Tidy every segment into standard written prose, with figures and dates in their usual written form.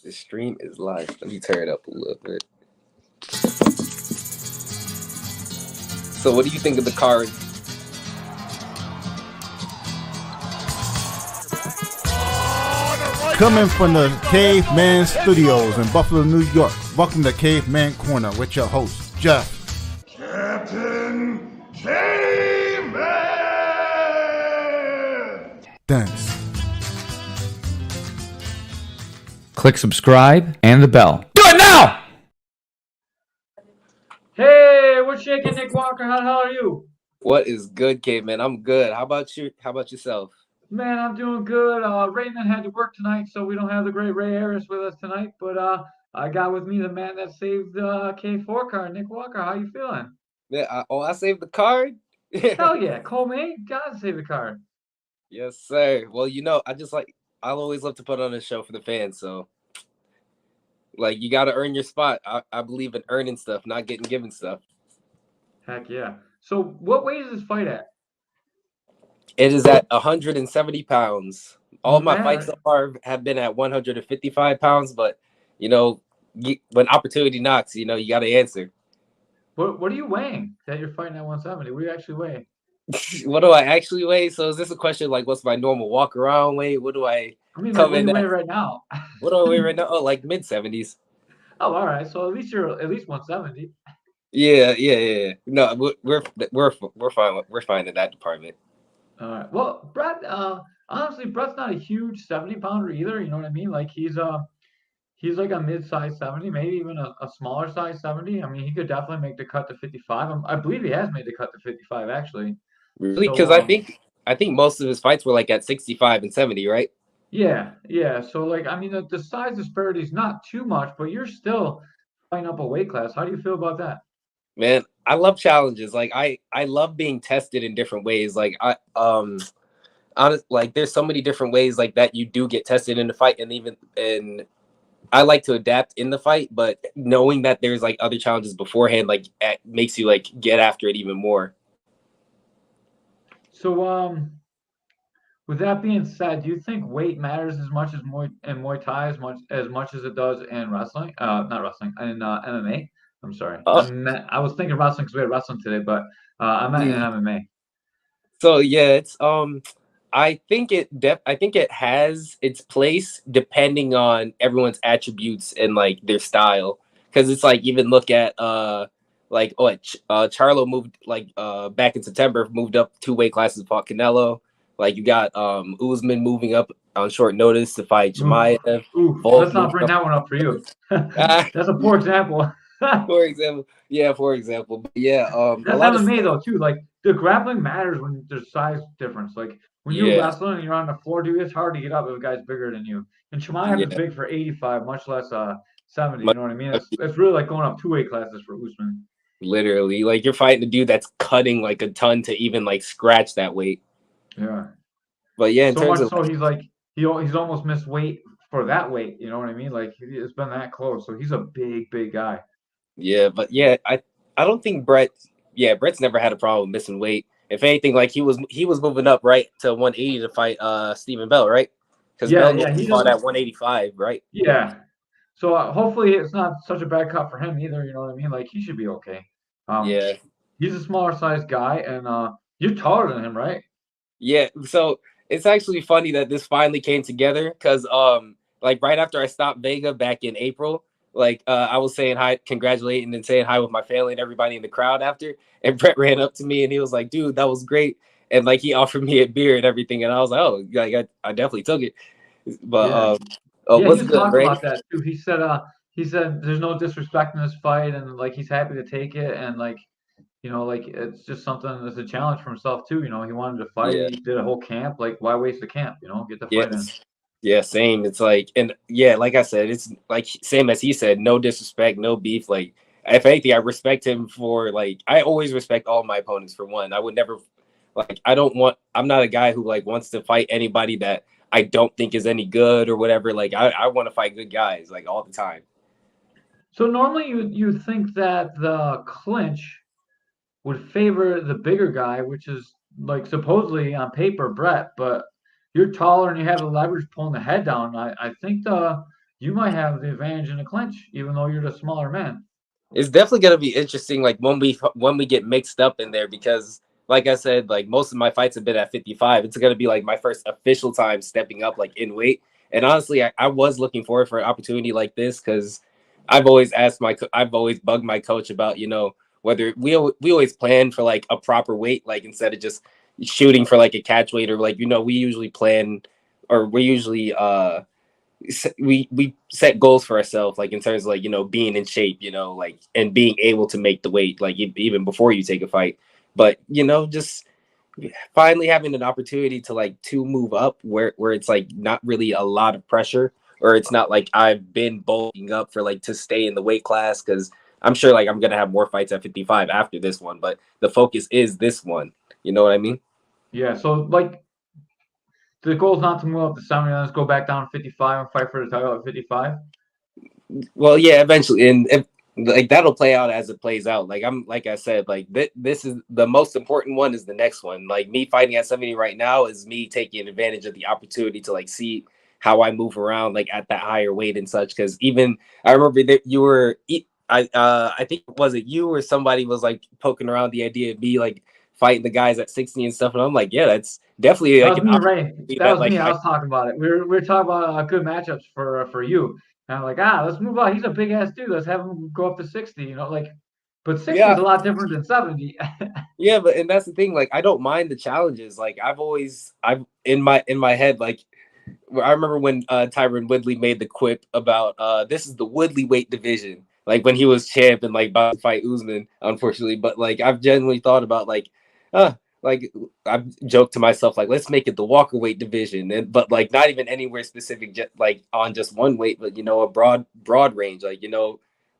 The stream is live. Let me turn it up a little bit. So, what do you think of the card? Coming from the Caveman Studios in Buffalo, New York. Welcome to Caveman Corner with your host, Jeff. Captain Caveman! Thanks. Click subscribe and the bell. Do it now! Hey, what's shaking, Nick Walker? How are you? What is good, Caveman? I'm good. How about you? How about yourself? Man, I'm doing good. Raymond had to work tonight, so we don't have the great Ray Harris with us tonight. But I got with me the man that saved the K4 card, Nick Walker. How you feeling? Yeah. I saved the card. Hell yeah, Coleman, gotta save the card. Yes, sir. Well, I'll always love to put on a show for the fans. So, you got to earn your spot. I believe in earning stuff, not getting given stuff. Heck yeah. So, what weight is this fight at? It is at 170 pounds. All my Man. fights so far have been at 155 pounds, but when opportunity knocks, you got to answer. What are you weighing that you're fighting at 170? What do you actually weigh? What do I actually weigh? So is this a question like what's my normal walk around weight? What do I what do you weigh right now? What do I weigh right now? Oh, like mid 70s. Oh, all right. So at least you're at least 170. Yeah. No, we're fine. We're fine in that department. All right. Well, Brett, honestly, Brett's not a huge 70-pounder either. You know what I mean? Like he's like a mid-size 70, maybe even a smaller size 70. I mean, he could definitely make the cut to 55. I believe he has made the cut to 55 actually. Really? Because I think most of his fights were like at 65 and 70, right? Yeah. So I mean, the size disparity is not too much, but you're still fighting up a weight class. How do you feel about that? Man, I love challenges. I love being tested in different ways. There's so many different ways that you do get tested in the fight, and I like to adapt in the fight, but knowing that there's other challenges beforehand, makes you get after it even more. So, with that being said, do you think weight matters as much as Muay Thai as much as it does in wrestling? Not wrestling, in MMA. I'm sorry. I was thinking wrestling because we had wrestling today, but I meant in MMA. So yeah, it's I think it has its place depending on everyone's attributes and their style. Because it's even look at Charlo moved back in September, moved up 2 weight classes, fought Canelo. You got Usman moving up on short notice to fight Chimaev. Let's not bring that one up for you. That's a poor example. For example. But yeah, that's MMA though too. The grappling matters when there's size difference. When you're wrestling and you're on the floor, dude, it's hard to get up if a guy's bigger than you. And Chimaev is big for 85, much less 70. You know what I mean? It's really like going up 2 weight classes for Usman. Literally, you're fighting a dude that's cutting a ton to even scratch that weight. Yeah. But yeah, he's almost missed weight for that weight. You know what I mean? It's been that close. So he's a big guy. Yeah, but yeah, I don't think Brett's never had a problem missing weight. If anything, he was moving up right to 180 to fight Stephen Bell, right? Because Bell fought at 185, right? Yeah. So hopefully it's not such a bad cut for him either. You know what I mean? He should be okay. Yeah. He's a smaller sized guy, and you're taller than him, right? Yeah. So it's actually funny that this finally came together because right after I stopped Vega back in April. I was saying hi, congratulating and saying hi with my family and everybody in the crowd after. And Brett ran up to me and he was like, dude, that was great. And he offered me a beer and everything. And I was like, oh, I definitely took it. But what's he good, talked Ray? about that too. He said there's no disrespect in this fight, and he's happy to take it, and it's just something that's a challenge for himself too. He wanted to fight. Yeah. He did a whole camp. Why waste the camp? Get the fight in. Yeah, same. It's like I said, it's same as he said, no disrespect, no beef. If anything, I respect him for I always respect all my opponents for one. I would never I'm not a guy who wants to fight anybody that I don't think is any good or whatever. I want to fight good guys all the time. So normally you think that the clinch would favor the bigger guy, which is supposedly on paper Brett, but you're taller and you have the leverage pulling the head down. I think you might have the advantage in the clinch, even though you're the smaller man. It's definitely gonna be interesting, like when we get mixed up in there, because like I said, like most of my fights have been at 55. It's gonna be like my first official time stepping up like in weight. And honestly, I was looking forward for an opportunity like this because I've always bugged my coach about, whether we always plan for like a proper weight, like instead of just shooting for like a catch weight, or like, we usually plan, or we usually we set goals for ourselves, like in terms of like, being in shape, like, and being able to make the weight, like even before you take a fight. But just finally having an opportunity to like to move up where it's like not really a lot of pressure, or it's not like I've been bulking up for like to stay in the weight class, because I'm sure like I'm gonna have more fights at 55 after this one, but the focus is this one. You know what I mean? Yeah, so like the goal is not to move up to 70. Let's go back down to 55 and fight for the title at 55. Well, yeah, eventually, and if, like that'll play out as it plays out. Like I said, like this is the most important one, is the next one. Like me fighting at 70 right now is me taking advantage of the opportunity to like see how I move around like at that higher weight and such. Because even I remember that you were I think, was it you or somebody was like poking around the idea of me like fighting the guys at 60 and stuff, and I'm like, yeah, that's definitely That like was an me and Ray. opportunity That that was like me. I was talking about it. We were talking about good matchups for you. And I'm like, let's move on. He's a big ass dude. Let's have him go up to 60. Like, but 60 is yeah. a lot different than 70. Yeah, but and that's the thing. Like, I don't mind the challenges. Like, I've in my head, like, I remember when Tyron Woodley made the quip about this is the Woodley weight division, like when he was champ and like about to fight Usman, unfortunately. But like, I've genuinely thought about uh, like I've joked to myself like, let's make it the Walker weight division, but like not even anywhere specific, like on just one weight, but a broad range, like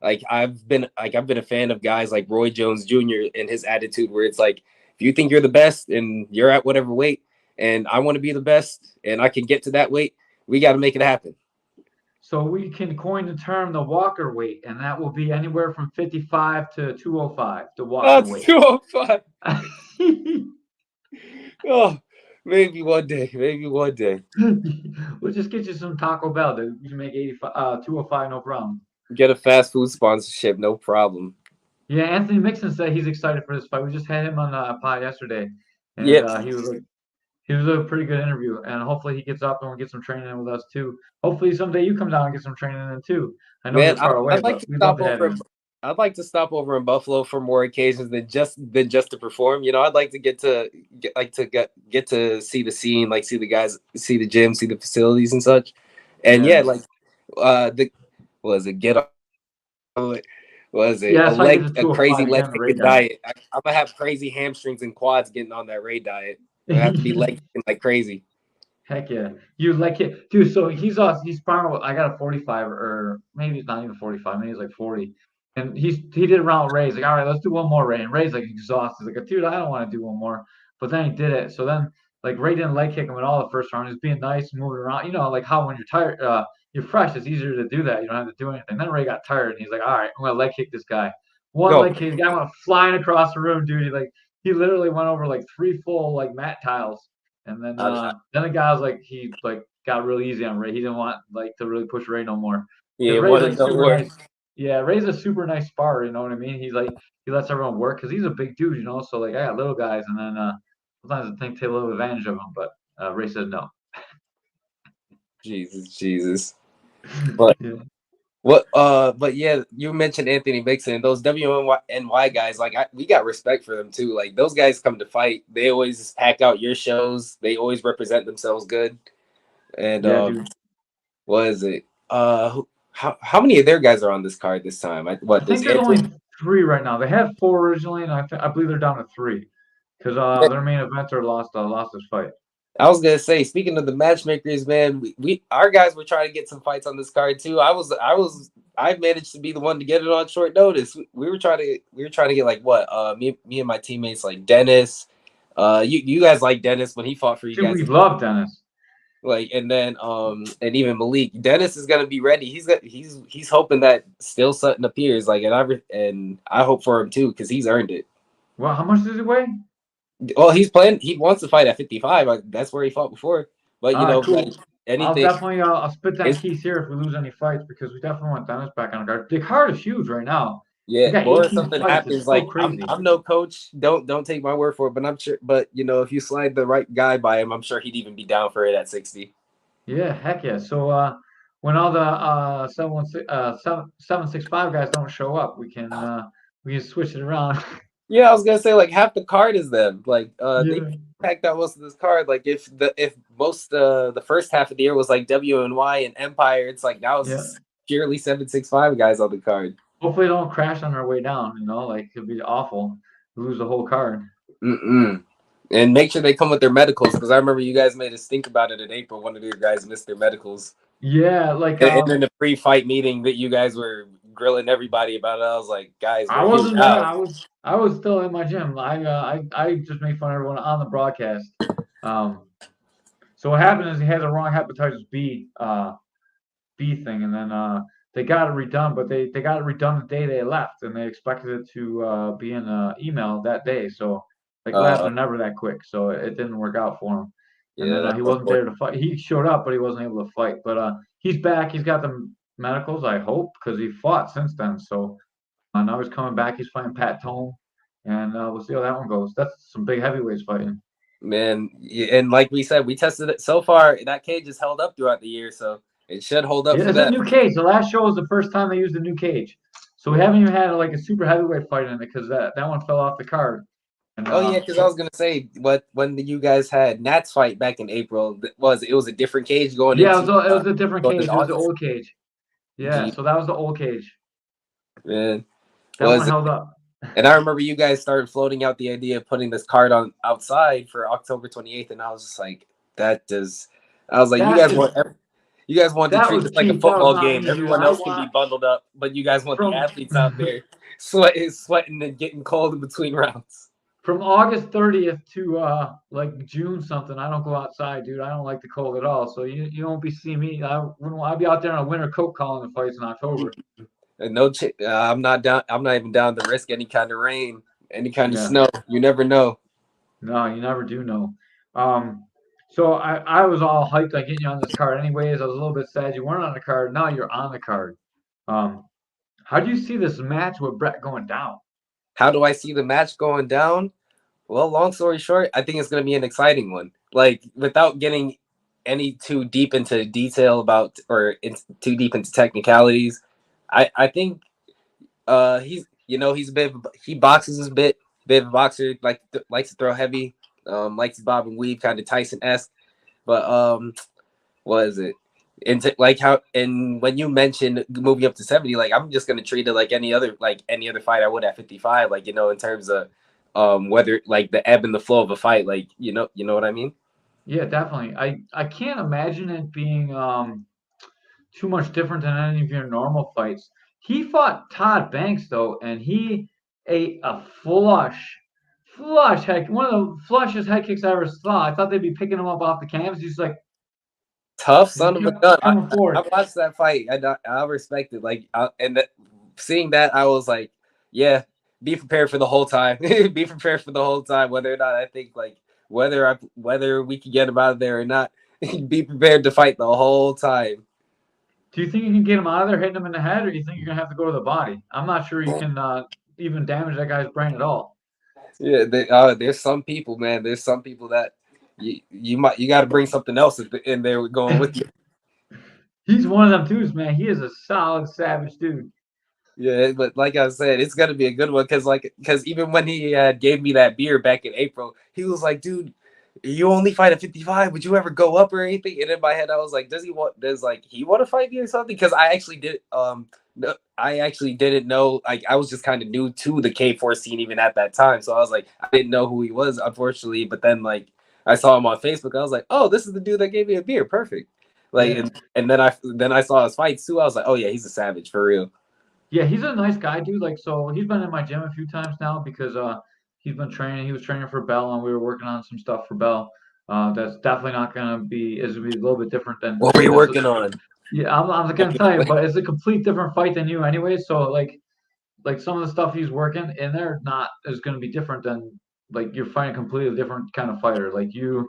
like I've been a fan of guys like Roy Jones Jr. and his attitude, where it's like, if you think you're the best and you're at whatever weight, and I want to be the best and I can get to that weight, we got to make it happen. So we can coin the term the Walker weight, and that will be anywhere from 55 to 205, the Walker That's weight. 205. Oh, maybe one day. Maybe one day. We'll just get you some Taco Bell. Dude. You can make 205, no problem. Get a fast food sponsorship, no problem. Yeah, Anthony Mixon said he's excited for this fight. We just had him on the pod yesterday, and Yep. he was a pretty good interview. And hopefully he gets up and we'll get some training in with us too. Hopefully someday you come down and get some training in too. I know Man, you're far away, I'd like but to we'd love stop to have over. you. I'd like to stop over in Buffalo for more occasions than just to perform. I'd like to get to see the scene, like see the guys, see the gym, see the facilities and such. And yeah, Yeah. like the was it get was it Yeah, a that's how you leg, get to a crazy 205. You get leg on the Ray kicking diet. diet. I'm gonna have crazy hamstrings and quads getting on that Ray diet. I have to be leg kicking like crazy. Heck yeah. You like it, dude. So he's sparring with, I got a 45, or maybe it's not even 45, maybe it's like 40. And he did a round with Ray. He's like, all right, let's do one more, Ray. And Ray's like exhausted. He's like, dude, I don't want to do one more. But then he did it. So then like Ray didn't leg kick him at all the first round. He was being nice, moving around. Like how when you're tired, you're fresh, it's easier to do that. You don't have to do anything. Then Ray got tired and he's like, all right, I'm gonna leg kick this guy. One No, leg kick, the guy went flying across the room, dude. He literally went over like 3 full like mat tiles. And then the guy was like, he like got really easy on Ray. He didn't want like to really push Ray no more yeah, because Ray's one like of the super worst. nice. Yeah, Ray's a super nice sparrer. You know what I mean? He's like he lets everyone work because he's a big dude. So like I got little guys, and then sometimes I think take a little advantage of him. But Ray said no. Jesus. But Yeah. but yeah, you mentioned Anthony Mixon, those WNY guys, like we got respect for them too. Like those guys come to fight, they always pack out your shows, they always represent themselves good. And Yeah, dude. what is it? How many of their guys are on this card this time? I What does think there's Anthony? only 3 right now. They had 4 originally, and I believe they're down to 3 because their main eventer lost his fight. I was gonna say, speaking of the matchmakers, man, we our guys were trying to get some fights on this card too. I managed to be the one to get it on short notice. We were trying to get like what me and my teammates, like Dennis. You guys like Dennis when he fought for you Dude, guys we as well. love Dennis. Like, and then and even Malik. Dennis is gonna be ready. He's hoping that Still Sutton appears. Like, and I hope for him too, because he's earned it. Well, how much does he weigh? Well, he's playing. He wants to fight at 55. That's where he fought before. But All right, cool. I'll anything. definitely I'll spit that It's keys here if we lose any fights because we definitely want Dennis back on the card. The card is huge right now. yeah, We got or if 18 something fights. It's happens, so like crazy. I'm no coach. Don't take my word for it, but I'm sure. But if you slide the right guy by him, I'm sure he'd even be down for it at 60. Yeah, heck yeah. So when all the 765 guys don't show up, we can switch it around. Yeah, I was gonna say like half the card is them. Like they Yeah. packed out most of this card. Like if most the first half of the year was like WNY and Empire, it's like now it's Yeah. just purely 765 guys on the card. Hopefully they don't crash on our way down, like it'd be awful. Lose the whole card. Mm-mm. And make sure they come with their medicals because I remember you guys made us think about it in April. One of your guys missed their medicals. Yeah, like And in the pre-fight meeting that you guys were grilling everybody about it, I was like, guys, I we're here wasn't there. now. I was still in my gym. I just made fun of everyone on the broadcast. So what happened is he had the wrong hepatitis B thing, and then they got it redone, but they got it redone the day they left, and they expected it to be in an email that day. So like labs Uh, are never that quick, so it didn't work out for him. And yeah, then that's he wasn't unfortunate. there to fight. He showed up, but he wasn't able to fight. But he's back. He's got the medicals, I hope, because he fought since then. So now he's coming back. He's fighting Pat Tone, and we'll see how that one goes. That's some big heavyweights fighting. Man, and like we said, we tested it so far. That cage has held up throughout the year, so it should hold up Yeah, for it's a that. new cage. The last show was the first time they used a new cage. So we haven't even had like a super heavyweight fight in it because that one fell off the card. And Oh yeah, because I was gonna say what when you guys had Nats fight back in April it was a different cage going yeah, into it was a different going into cage. It was the August. old cage. Yeah, Gee, so that was the old cage. man, That one was held up. and I remember you guys started floating out the idea of putting this card on outside for October 28th, and I was just like, that does. I was like, That is you guys want to that treat was this like a cheap. That was football not game. me, dude. Everyone I else can be want bundled up, but you guys want the from athletes out there sweating and getting cold in between rounds. from August 30th to like June something. I don't go outside, dude. I don't like the cold at all. So you won't be seeing me. I'll be out there in a winter coat calling the fights in October. And no, I'm not down. I'm not even down to risk any kind of rain, any kind of Yeah. snow. You never know. No, you never do know. So I was all hyped on getting you on this card. Anyways, I was a little bit sad you weren't on the card. Now you're on the card. Um, how do you see this match with Brett going down? How do I see the match going down? Well, long story short, I think it's going to be an exciting one. Like without getting any too deep into detail about too deep into technicalities, I think he's a bit he boxes a bit of a boxer, likes to throw heavy, likes to bob and weave, kind of Tyson-esque. But what is it? And when you mentioned moving up to 70, like I'm just gonna treat it like any other fight I would at 55, like in terms of whether like the ebb and the flow of a fight, like you know what I mean? Yeah, definitely. I can't imagine it being too much different than any of your normal fights. He fought Todd Banks though, and he ate a flush head, one of the flushest head kicks I ever saw. I thought they'd be picking him up off the canvas. He's like Tough he son of a kept gun. coming I forward. watched that fight. I respect it. Seeing that, I was like, yeah, be prepared for the whole time. Be prepared for the whole time, whether or not I think like whether we can get him out of there or not. Be prepared to fight the whole time. Do you think you can get him out of there, hitting him in the head, or do you think you're gonna have to go to the body? I'm not sure you can even damage that guy's brain at all. Yeah, there's some people, man. There's some people that you got to bring something else in there going with you. He's one of them dudes, man. He is a solid, savage dude. Yeah, but like I said, it's gonna be a good one because even when he gave me that beer back in April, he was like, "Dude, you only fight at 55. Would you ever go up or anything?" And in my head, I was like, "Does he want to fight me or something?" Because I actually did. No, I actually didn't know. Like I was just kind of new to the K4 scene even at that time, so I was like, I didn't know who he was, unfortunately. But then like I saw him on Facebook, I was like, "Oh, this is the dude that gave me a beer. Perfect." Like Yeah. and then I saw his fights too. I was like, "Oh yeah, he's a savage for real." Yeah, he's a nice guy, dude. Like, so he's been in my gym a few times now because he's been training. He was training for Bell, and we were working on some stuff for Bell. That's definitely not gonna be is gonna be a little bit different than What were you this is. working on? Yeah, I'm gonna tell you, but it's a complete different fight than you anyway. So like some of the stuff he's working in there not is gonna be different than like you're fighting a completely different kind of fighter. Like you,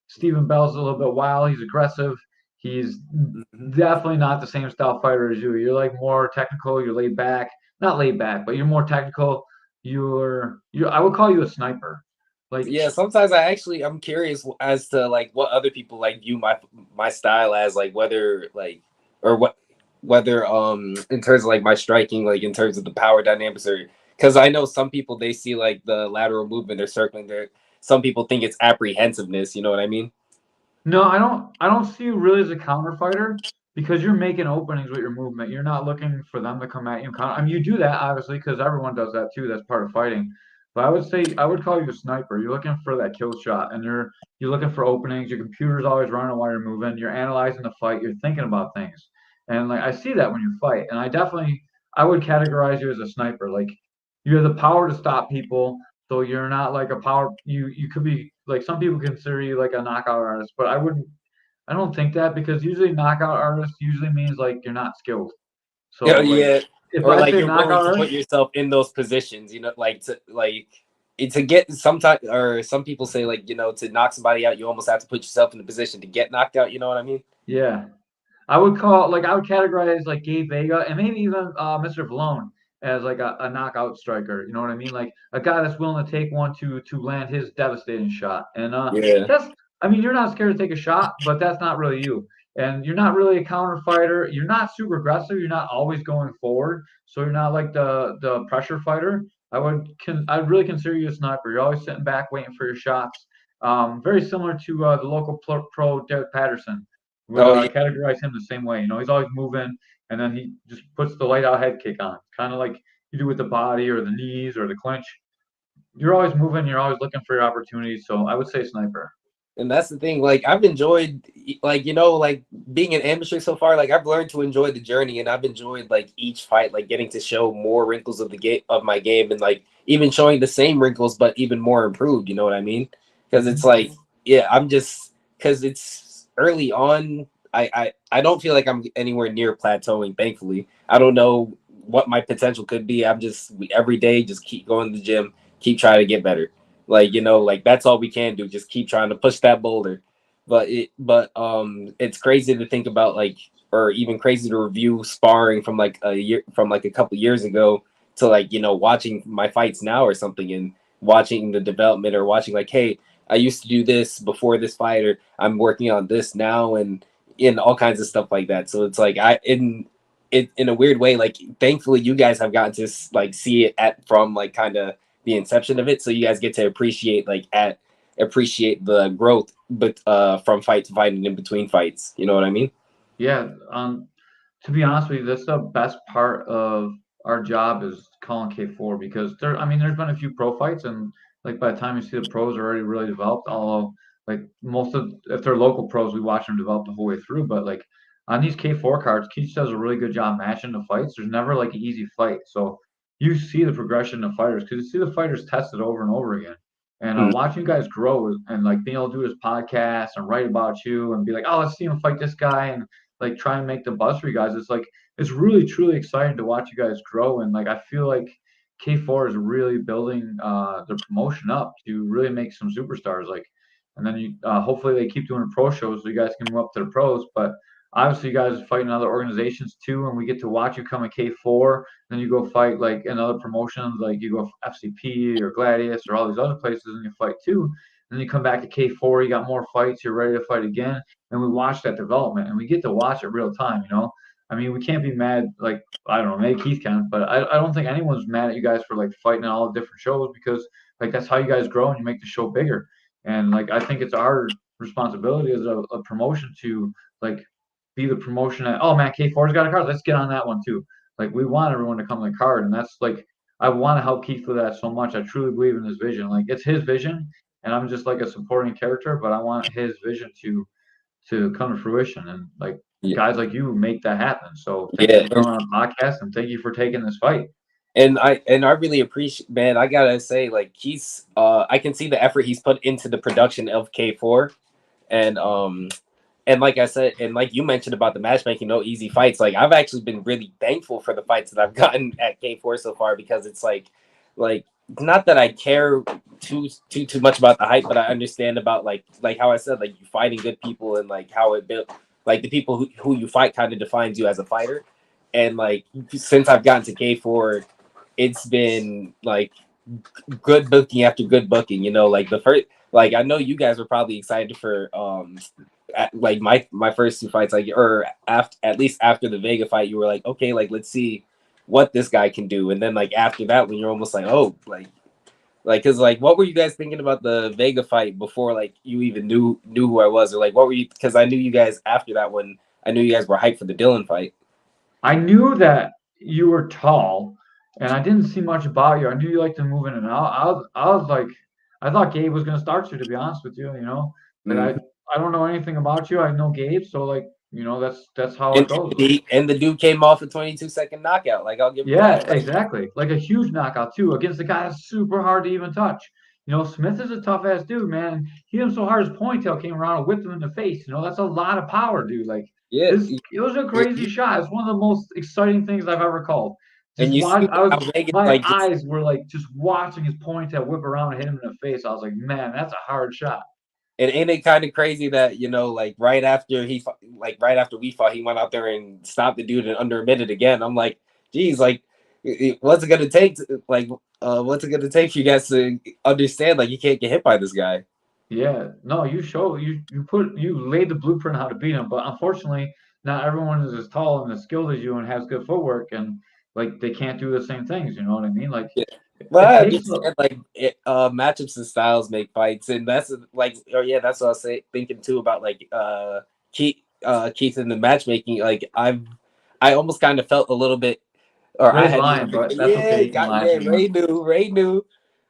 Stephen Bell's a little bit wild. He's aggressive. He's Mhm. definitely not the same style fighter as you. You're like more technical. You're laid back, not laid back, but you're more technical. You're. I would call you a sniper. Like Yeah, sometimes I'm curious as to like what other people like view my style as, like whether like or what whether in terms of like my striking, like in terms of the power dynamics, or because I know some people they see like the lateral movement, they're circling there. Some people think it's apprehensiveness, you know what I mean? no, I don't see you really as a counter fighter because you're making openings with your movement. You're not looking for them to come at you and counter. I mean, you do that obviously because everyone does that too. That's part of fighting. But I would say I would call you a sniper. You're looking for that kill shot, and you're looking for openings. Your computer's always running while you're moving. You're analyzing the fight. You're thinking about things, and like I see that when you fight. And I would categorize you as a sniper. Like you have the power to stop people, so you're not like a power. You could be like some people consider you like a knockout artist, but I wouldn't. I don't think that because usually knockout artist usually means like you're not skilled. Yeah, So like yeah. if Or I like say you're willing knockout to put artist, yourself in those positions, like to get sometimes, or some people say like to knock somebody out, you almost have to put yourself in the position to get knocked out. You know what I mean? yeah, I would categorize like Gabe Vega and maybe even Mr. Vallone as like a knockout striker. You know what I mean? Like a guy that's willing to take one to land his devastating shot. And Yeah. that's I mean you're not scared to take a shot, but that's not really you. And you're not really a counter fighter. You're not super aggressive. You're not always going forward. So you're not like the pressure fighter. I'd really consider you a sniper. You're always sitting back waiting for your shots. Very similar to the local pro Derek Patterson would Oh yeah. categorize him the same way. You know, he's always moving, and then he just puts the light out head kick on, kind of like you do with the body or the knees or the clinch. You're always moving. You're always looking for your opportunities. So I would say sniper. And that's the thing. Like I've enjoyed, like like being an amateur so far. Like I've learned to enjoy the journey, and I've enjoyed like each fight, like getting to show more wrinkles of the game of my game, and like even showing the same wrinkles, but even more improved. You know what I mean? Because it's Mm-hmm. like, yeah, I'm just because it's early on. I don't feel like I'm anywhere near plateauing. Thankfully, I don't know what my potential could be. I'm just every day just keep going to the gym, keep trying to get better. Like like that's all we can do, just keep trying to push that boulder. But it's crazy to think about, like, or even crazy to review sparring from like a year, from like a couple years ago, to like watching my fights now or something, and watching the development, or watching like, hey, I used to do this before this fight, or I'm working on this now, and in all kinds of stuff like that. So it's like in a weird way, like thankfully you guys have gotten to like see it at from like kind of the inception of it, so you guys get to appreciate the growth, but from fight to fight and in between fights, you know what I mean? Yeah. To be honest with you, that's the best part of our job is calling K4 because I mean, there's been a few pro fights, and like by the time you see the pros are already really developed, although like if they're local pros, we watch them develop the whole way through. But like on these K4 cards, Keith does a really good job matching the fights. There's never like an easy fight. So you see the progression of fighters because you see the fighters tested over and over again. And Mm. watching you guys grow and like being able to do this podcast and write about you and be like, oh, let's see him fight this guy and like try and make the buzz for you guys. It's like it's really truly exciting to watch you guys grow, and like I feel like K4 is really building the promotion up to really make some superstars. Like, and then you hopefully they keep doing pro shows so you guys can move up to the pros. But obviously, you guys are fighting other organizations too, and we get to watch you come in K4. Then you go fight like in other promotions, like you go FCP or Gladius or all these other places, and you fight too. And then you come back to K4, you got more fights, you're ready to fight again, and we watch that development, and we get to watch it real time. You know, I mean, we can't be mad. Like I don't know, maybe Keith can, but I don't think anyone's mad at you guys for like fighting in all the different shows because like that's how you guys grow and you make the show bigger. And like I think it's our responsibility as a promotion to like be the promotion that oh man K4's got a card, let's get on that one too. Like we want everyone to come to the card, and that's like I want to help Keith with that so much. I truly believe in his vision. Like it's his vision, and I'm just like a supporting character, but I want his vision to come to fruition. And like Yeah, guys like you make that happen. So thank you yeah. for coming on the podcast and thank you for taking this fight. And I really appreciate, man, I gotta say, like, he's I can see the effort he's put into the production of K4. And and like I said, and like you mentioned about the matchmaking, no easy fights. Like I've actually been really thankful for the fights that I've gotten at K4 so far, because it's like not that I care too much about the hype, but I understand about like how I said, like you fighting good people, and like how it built, like the people who you fight kind of defines you as a fighter. And like since I've gotten to K4, it's been like good booking after good booking. You know, like the first, like I know you guys were probably excited for like my first two fights, like or after at least after the Vega fight, you were like, okay, like let's see what this guy can do. And then like after that, when you're almost like, oh, like because like what were you guys thinking about the Vega fight before like you even knew who I was, or like what were you? Because I knew you guys after that one, I knew you guys were hyped for the Dylan fight. I knew that you were tall, and I didn't see much about you. I knew you liked to move in and out. I was like, I thought Gabe was gonna start you, to be honest with you. You know, like Mm. I don't know anything about you. I know Gabe, so like, you know, that's how it And goes. and the dude came off a 22-second knockout. Like I'll give him Yeah, that. Like exactly. Like a huge knockout too against a guy that's super hard to even touch. You know, Smith is a tough ass dude, man. He hit him so hard his ponytail came around and whipped him in the face. You know, that's a lot of power, dude. Like yeah, it was a crazy shot. It's one of the most exciting things I've ever called. and Just you see watch. I was how Vegas My like just eyes were like just watching his ponytail whip around and hit him in the face. I was like, man, that's a hard shot. and ain't it kind of crazy that like right after we fought, he went out there and stopped the dude in under a minute again. I'm like, geez, like what's it gonna take? What's it gonna take for you guys to understand like you can't get hit by this guy? Yeah, no, you laid the blueprint how to beat him, but unfortunately, not everyone is as tall and as skilled as you and has good footwork, and like they can't do the same things. You know what I mean? Like Yeah. But it I takes understand matchups and styles make fights, and that's like, oh yeah, that's what I was thinking too about like Keith in the matchmaking. Like I almost kind of felt a little bit, or I Ray's had lying, but that's okay. yeah, You can lie if you want. Ray knew.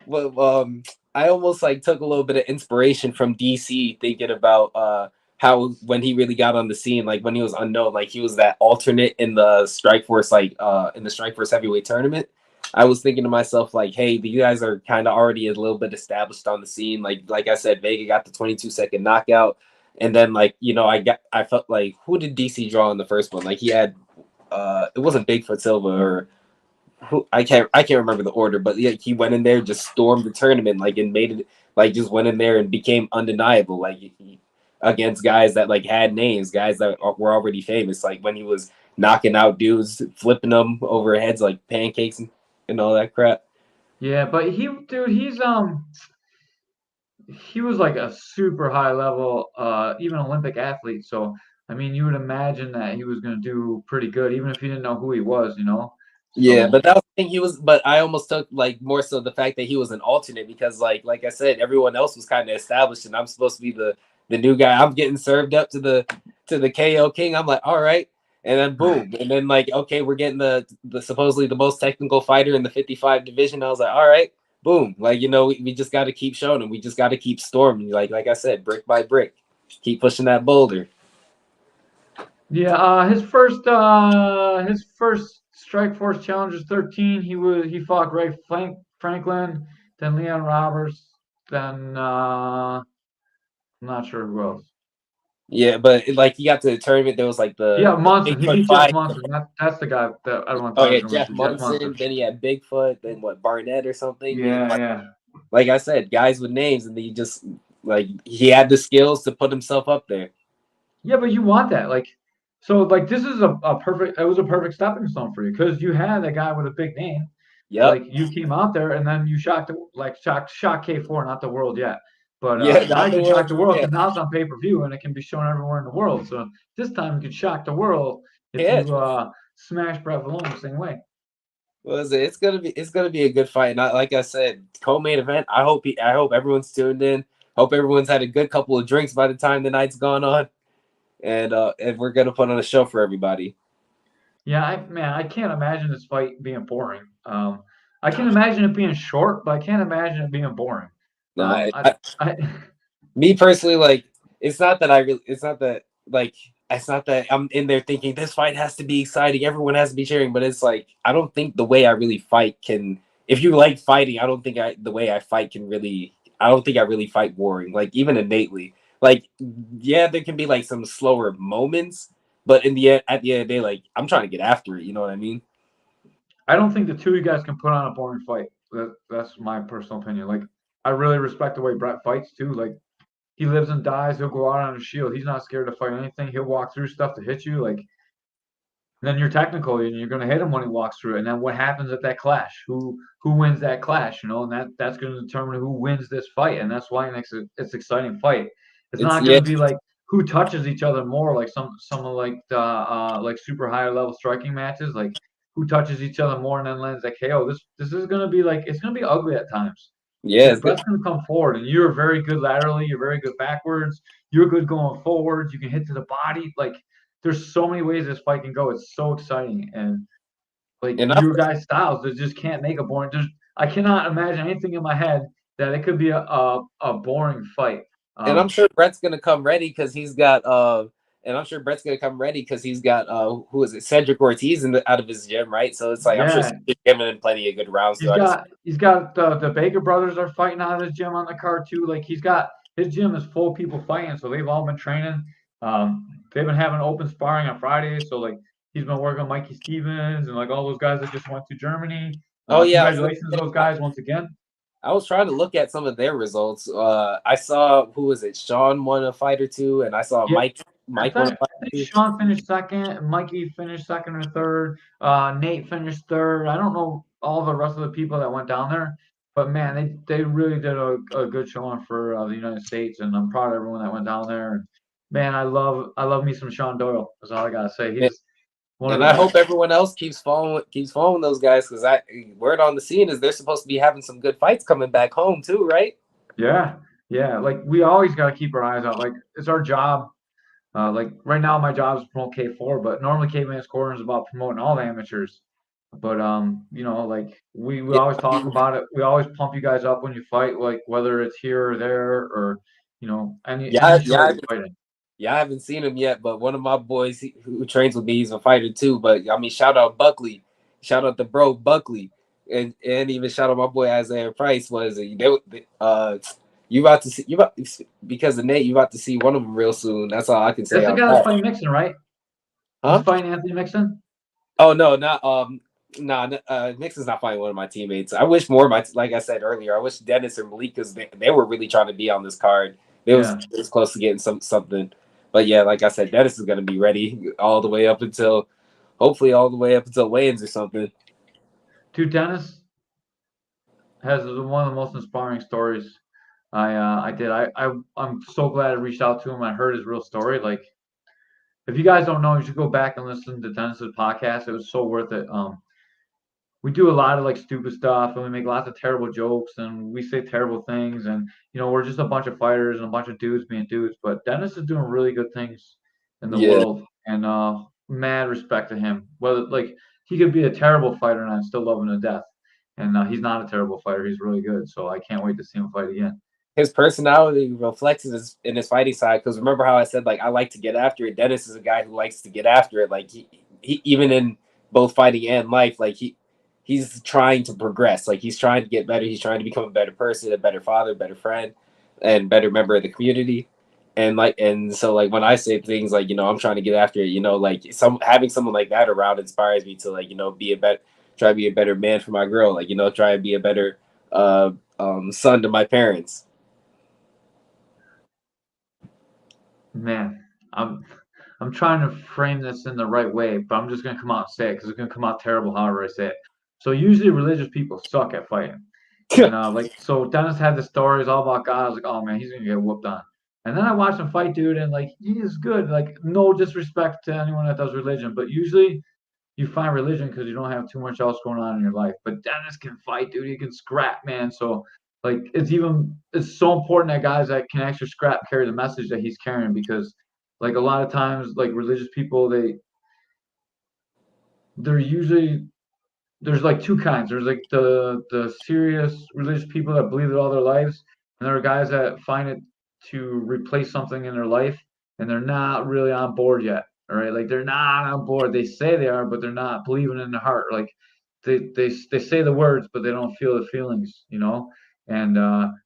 Well, I almost like took a little bit of inspiration from DC, thinking about how when he really got on the scene, like when he was unknown, like he was that alternate in the Strikeforce, like in the Strikeforce heavyweight tournament. I was thinking to myself, like, hey, you guys are kind of already a little bit established on the scene. Like I said, Vega got the 22-second knockout. And then like, I felt like who did DC draw in the first one? Like he had it wasn't Bigfoot Silva or who I can't remember the order, but yeah, he went in there, just stormed the tournament, like and made it like just went in there and became undeniable, like against guys that like had names, guys that were already famous, like when he was knocking out dudes, flipping them over heads like pancakes and all that crap. Yeah, but dude, he was like a super high level, even Olympic athlete. So I mean, you would imagine that he was gonna do pretty good, even if you didn't know who he was. You know, Yeah, so. but that was the thing he was. But I almost took like more so the fact that he was an alternate because like I said, everyone else was kind of established, and I'm supposed to be the new guy. I'm getting served up to the KO King. I'm like, all right, and then boom, and then like okay, we're getting the supposedly the most technical fighter in the 55 division. I was like, all right, boom, like we just got to keep showing him. We just got to keep storming. Like I said, brick by brick, keep pushing that boulder. Yeah, his first Strike Force Challengers 13. He fought Franklin, then Leon Roberts, then I'm not sure who else. Yeah, but like he got to the tournament, there was like Yeah, the Munson. He Bigfoot beat Jeff fight. Munson. That's the guy that everyone Oh thought I was yeah, gonna run Jeff to. Jeff Munson. Munson. Then he had Bigfoot. Then what Barnett or something. And Yeah, yeah. like I said, guys with names, and he just like he had the skills to put himself up there. Yeah, but you want that. Like, so like this is a perfect it was a perfect stepping stone for you because you had a guy with a big name. Yep. Like you came out there and then you shocked K4, not the world yet. But Yeah, now not you the can shock world. the world Yeah, because now it's on pay-per-view and it can be shown everywhere in the world. So this time you can shock the world if yeah. you smash Brett Malone the same way. Was it? It's gonna be a good fight. And like I said, co-main event. I hope everyone's tuned in. Hope everyone's had a good couple of drinks by the time the night's gone on, and we're gonna put on a show for everybody. Yeah, man, I can't imagine this fight being boring. I can imagine it being short, but I can't imagine it being boring. Nah, I me personally, like it's not that like it's not that I'm in there thinking this fight has to be exciting, everyone has to be cheering, but it's like I don't think the way I really fight can if you like fighting, I don't think the way I fight can really I don't think I really fight boring, like even innately. Like yeah, there can be like some slower moments, but at the end of the day, like I'm trying to get after it, you know what I mean? I don't think the two of you guys can put on a boring fight. That's my personal opinion. Like, I really respect the way Brett fights too. Like, he lives and dies. He'll go out on a shield. He's not scared to fight anything. He'll walk through stuff to hit you. Like, then you're technical and you're going to hit him when he walks through. And then what happens at that clash? Who wins that clash? You know, and that's going to determine who wins this fight. And that's why it's an exciting fight. It's It's not going to be like who touches each other more, like some of like the like super high level striking matches, like who touches each other more and then lands that KO. This is going to be like, it's going to be ugly at times. yeah, Because Brett's going to come forward, and you're very good laterally. You're very good backwards. You're good going forwards. You can hit to the body. Like, there's so many ways this fight can go. It's so exciting, and like and I your guys' styles, they just can't make a boring. I cannot imagine anything in my head that it could be a boring fight. and I'm sure Brett's gonna come ready because he's got who is it, Cedric Ortiz out of his gym, right? So it's like I'm sure Yeah, he's giving him plenty of good rounds. he's got the Baker brothers are fighting out of his gym on the card too. Like, he's got his gym is full of people fighting, so they've all been training. They've been having open sparring on Fridays, so like he's been working with Mikey Stevens and like all those guys that just went to Germany. Oh yeah, Congratulations to those guys once again. I was trying to look at some of their results. I saw, who was it? Sean won a fight or two, and I saw Yeah, Mike won a fight I or think two. Sean finished second, Mikey finished second or third, Nate finished third. I don't know all the rest of the people that went down there, but man, they really did a good showing for the United States, and I'm proud of everyone that went down there. And man, I love me some Sean Doyle. That's all I gotta say. He's one of And the I best. hope everyone else keeps following those guys, because word on the scene is they're supposed to be having some good fights coming back home too, right? Yeah, yeah. Like, we always gotta keep our eyes out. Like, it's our job. Like right now, my job is to promote K4, but normally Caveman's Corner is about promoting all the amateurs. But you know, like we Yeah, always talk about it. We always pump you guys up when you fight, like whether it's here or there, or you know, any yeah, show you fight in. yeah. I haven't seen him yet, but one of my boys who trains with me, he's a fighter too. But I mean, shout out Buckley, shout out the bro Buckley, and even shout out my boy Isaiah Price. You about to see because of Nate, you about to see one of them real soon. That's all I can say That's the on guy that's that. fighting Mixon, right? Huh? He's fighting Anthony Mixon. Oh no, not nah. Nixon's not fighting one of my teammates. I wish more of like I said earlier, I wish Dennis or Malik, because they were really trying to be on this card. Yeah. It was close to getting something. But yeah, like I said, Dennis is gonna be ready all the way up until hopefully all the way up until weigh-ins or something. Dude, Dennis has one of the most inspiring stories I did. I'm so glad I reached out to him. I heard his real story. Like, if you guys don't know, you should go back and listen to Dennis's podcast. It was so worth it. We do a lot of like stupid stuff, and we make lots of terrible jokes, and we say terrible things, and you know, we're just a bunch of fighters and a bunch of dudes being dudes. But Dennis is doing really good things in the Yeah, world, and mad respect to him. Whether like he could be a terrible fighter, and I still love him to death. And he's not a terrible fighter; he's really good. So I can't wait to see him fight again. his personality reflects in his fighting side. Because remember how I said like I like to get after it. Dennis is a guy who likes to get after it. Like he even in both fighting and life, like he's trying to progress. Like he's trying to get better. He's trying to become a better person, a better father, better friend, and better member of the community. And so like when I say things like, I'm trying to get after it, like having someone like that around inspires me to, like, try to be a better man for my girl, like, try to be a better son to my parents. Man, I'm trying to frame this in the right way, but I'm just gonna come out and say it because it's gonna come out terrible however I say it. So usually religious people suck at fighting. And like, so Dennis had the stories all about God. I was like, oh man, he's gonna get whooped on. And then I watched him fight, dude, and like he is good. Like, no disrespect to anyone that does religion, but usually you find religion because you don't have too much else going on in your life. But Dennis can fight, dude. He can scrap, man. So like it's so important that guys that can actually scrap carry the message that he's carrying, because like a lot of times like religious people, they're usually, there's like two kinds. There's like the serious religious people that believe it all their lives, and there are guys that find it to replace something in their life, and they're not really on board yet. All right, like they're not on board. They say they are, but they're not believing in their heart. Like they say the words, but they don't feel the feelings. You know, and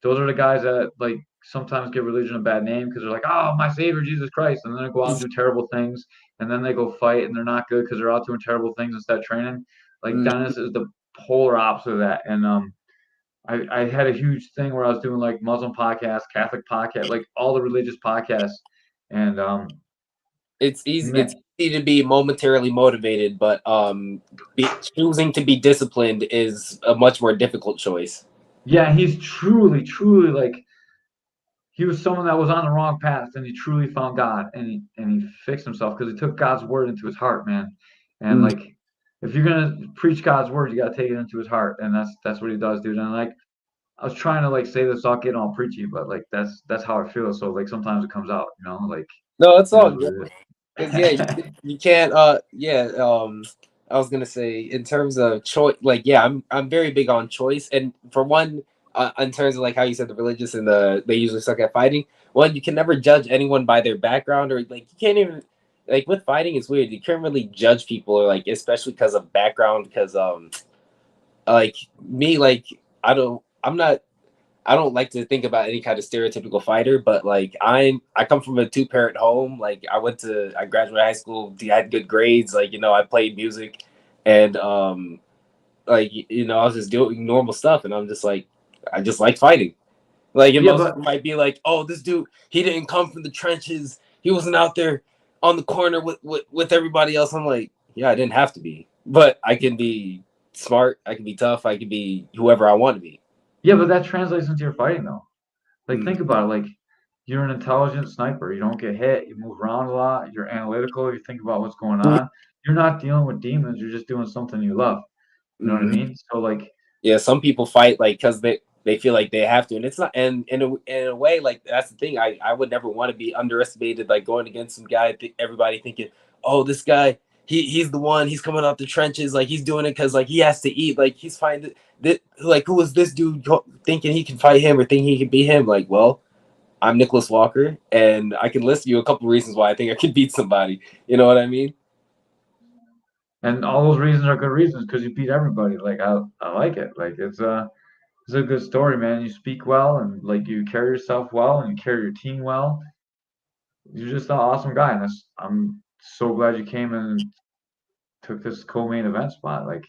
those are the guys that like sometimes give religion a bad name because they're like, oh, my Savior Jesus Christ, and then they go out and do terrible things, and then they go fight, and they're not good because they're out doing terrible things instead of training. Like Dennis is the polar opposite of that, and I had a huge thing where I was doing like Muslim podcasts, Catholic podcasts, like all the religious podcasts, and It's easy. It's man, easy to be momentarily motivated, but choosing to be disciplined is a much more difficult choice. yeah, he's truly like he was someone that was on the wrong path, and he truly found God, and he fixed himself because he took God's word into his heart, man. And Mm. like, if you're gonna preach God's word, you gotta take it into his heart, and that's what he does, dude. And like, I was trying to like say this without getting all preachy, but like that's how I feel. So like sometimes it comes out, like No, it's it all is what good. it is. Because yeah, you can't. Yeah. I was gonna say in terms of choice, like yeah, I'm very big on choice, and for one, in terms of like how you said the religious and they usually suck at fighting. One, you can never judge anyone by their background, or like you can't even like with fighting. It's weird. You can't really judge people, or like especially because of background. Because like me, like I'm not. I don't like to think about any kind of stereotypical fighter, but like I come from a two-parent home. Like I graduated high school, I had good grades, like I played music and like I was just doing normal stuff and I'm just like I just like fighting. Like and Yeah, most but people might be like, "Oh, this dude, he didn't come from the trenches. He wasn't out there on the corner with everybody else." I'm like, "Yeah, I didn't have to be. But I can be smart, I can be tough, I can be whoever I want to be." yeah, but that translates into your fighting though. Like Mm, think about it. Like you're an intelligent sniper. You don't get hit. You move around a lot. You're analytical. You think about what's going on. You're not dealing with demons. You're just doing something you love. You know what I mm. mean? So like, Yeah, some people fight like because they feel like they have to, and it's not. And in a way, like that's the thing. I would never want to be underestimated, like going against some guy. Everybody thinking, oh, this guy, he's the one. He's coming out the trenches, like he's doing it because like he has to eat. Like he's fighting that. Like who is this dude thinking he can fight him or think he can beat him? Like, well, I'm Nicholas Walker, and I can list you a couple reasons why I think I can beat somebody. You know what I mean? and all those reasons are good reasons because you beat everybody. Like I like it. Like it's a good story, man. You speak well and like you carry yourself well and you carry your team well. You're just an awesome guy, and I'm so glad you came and took this co-main event spot. Like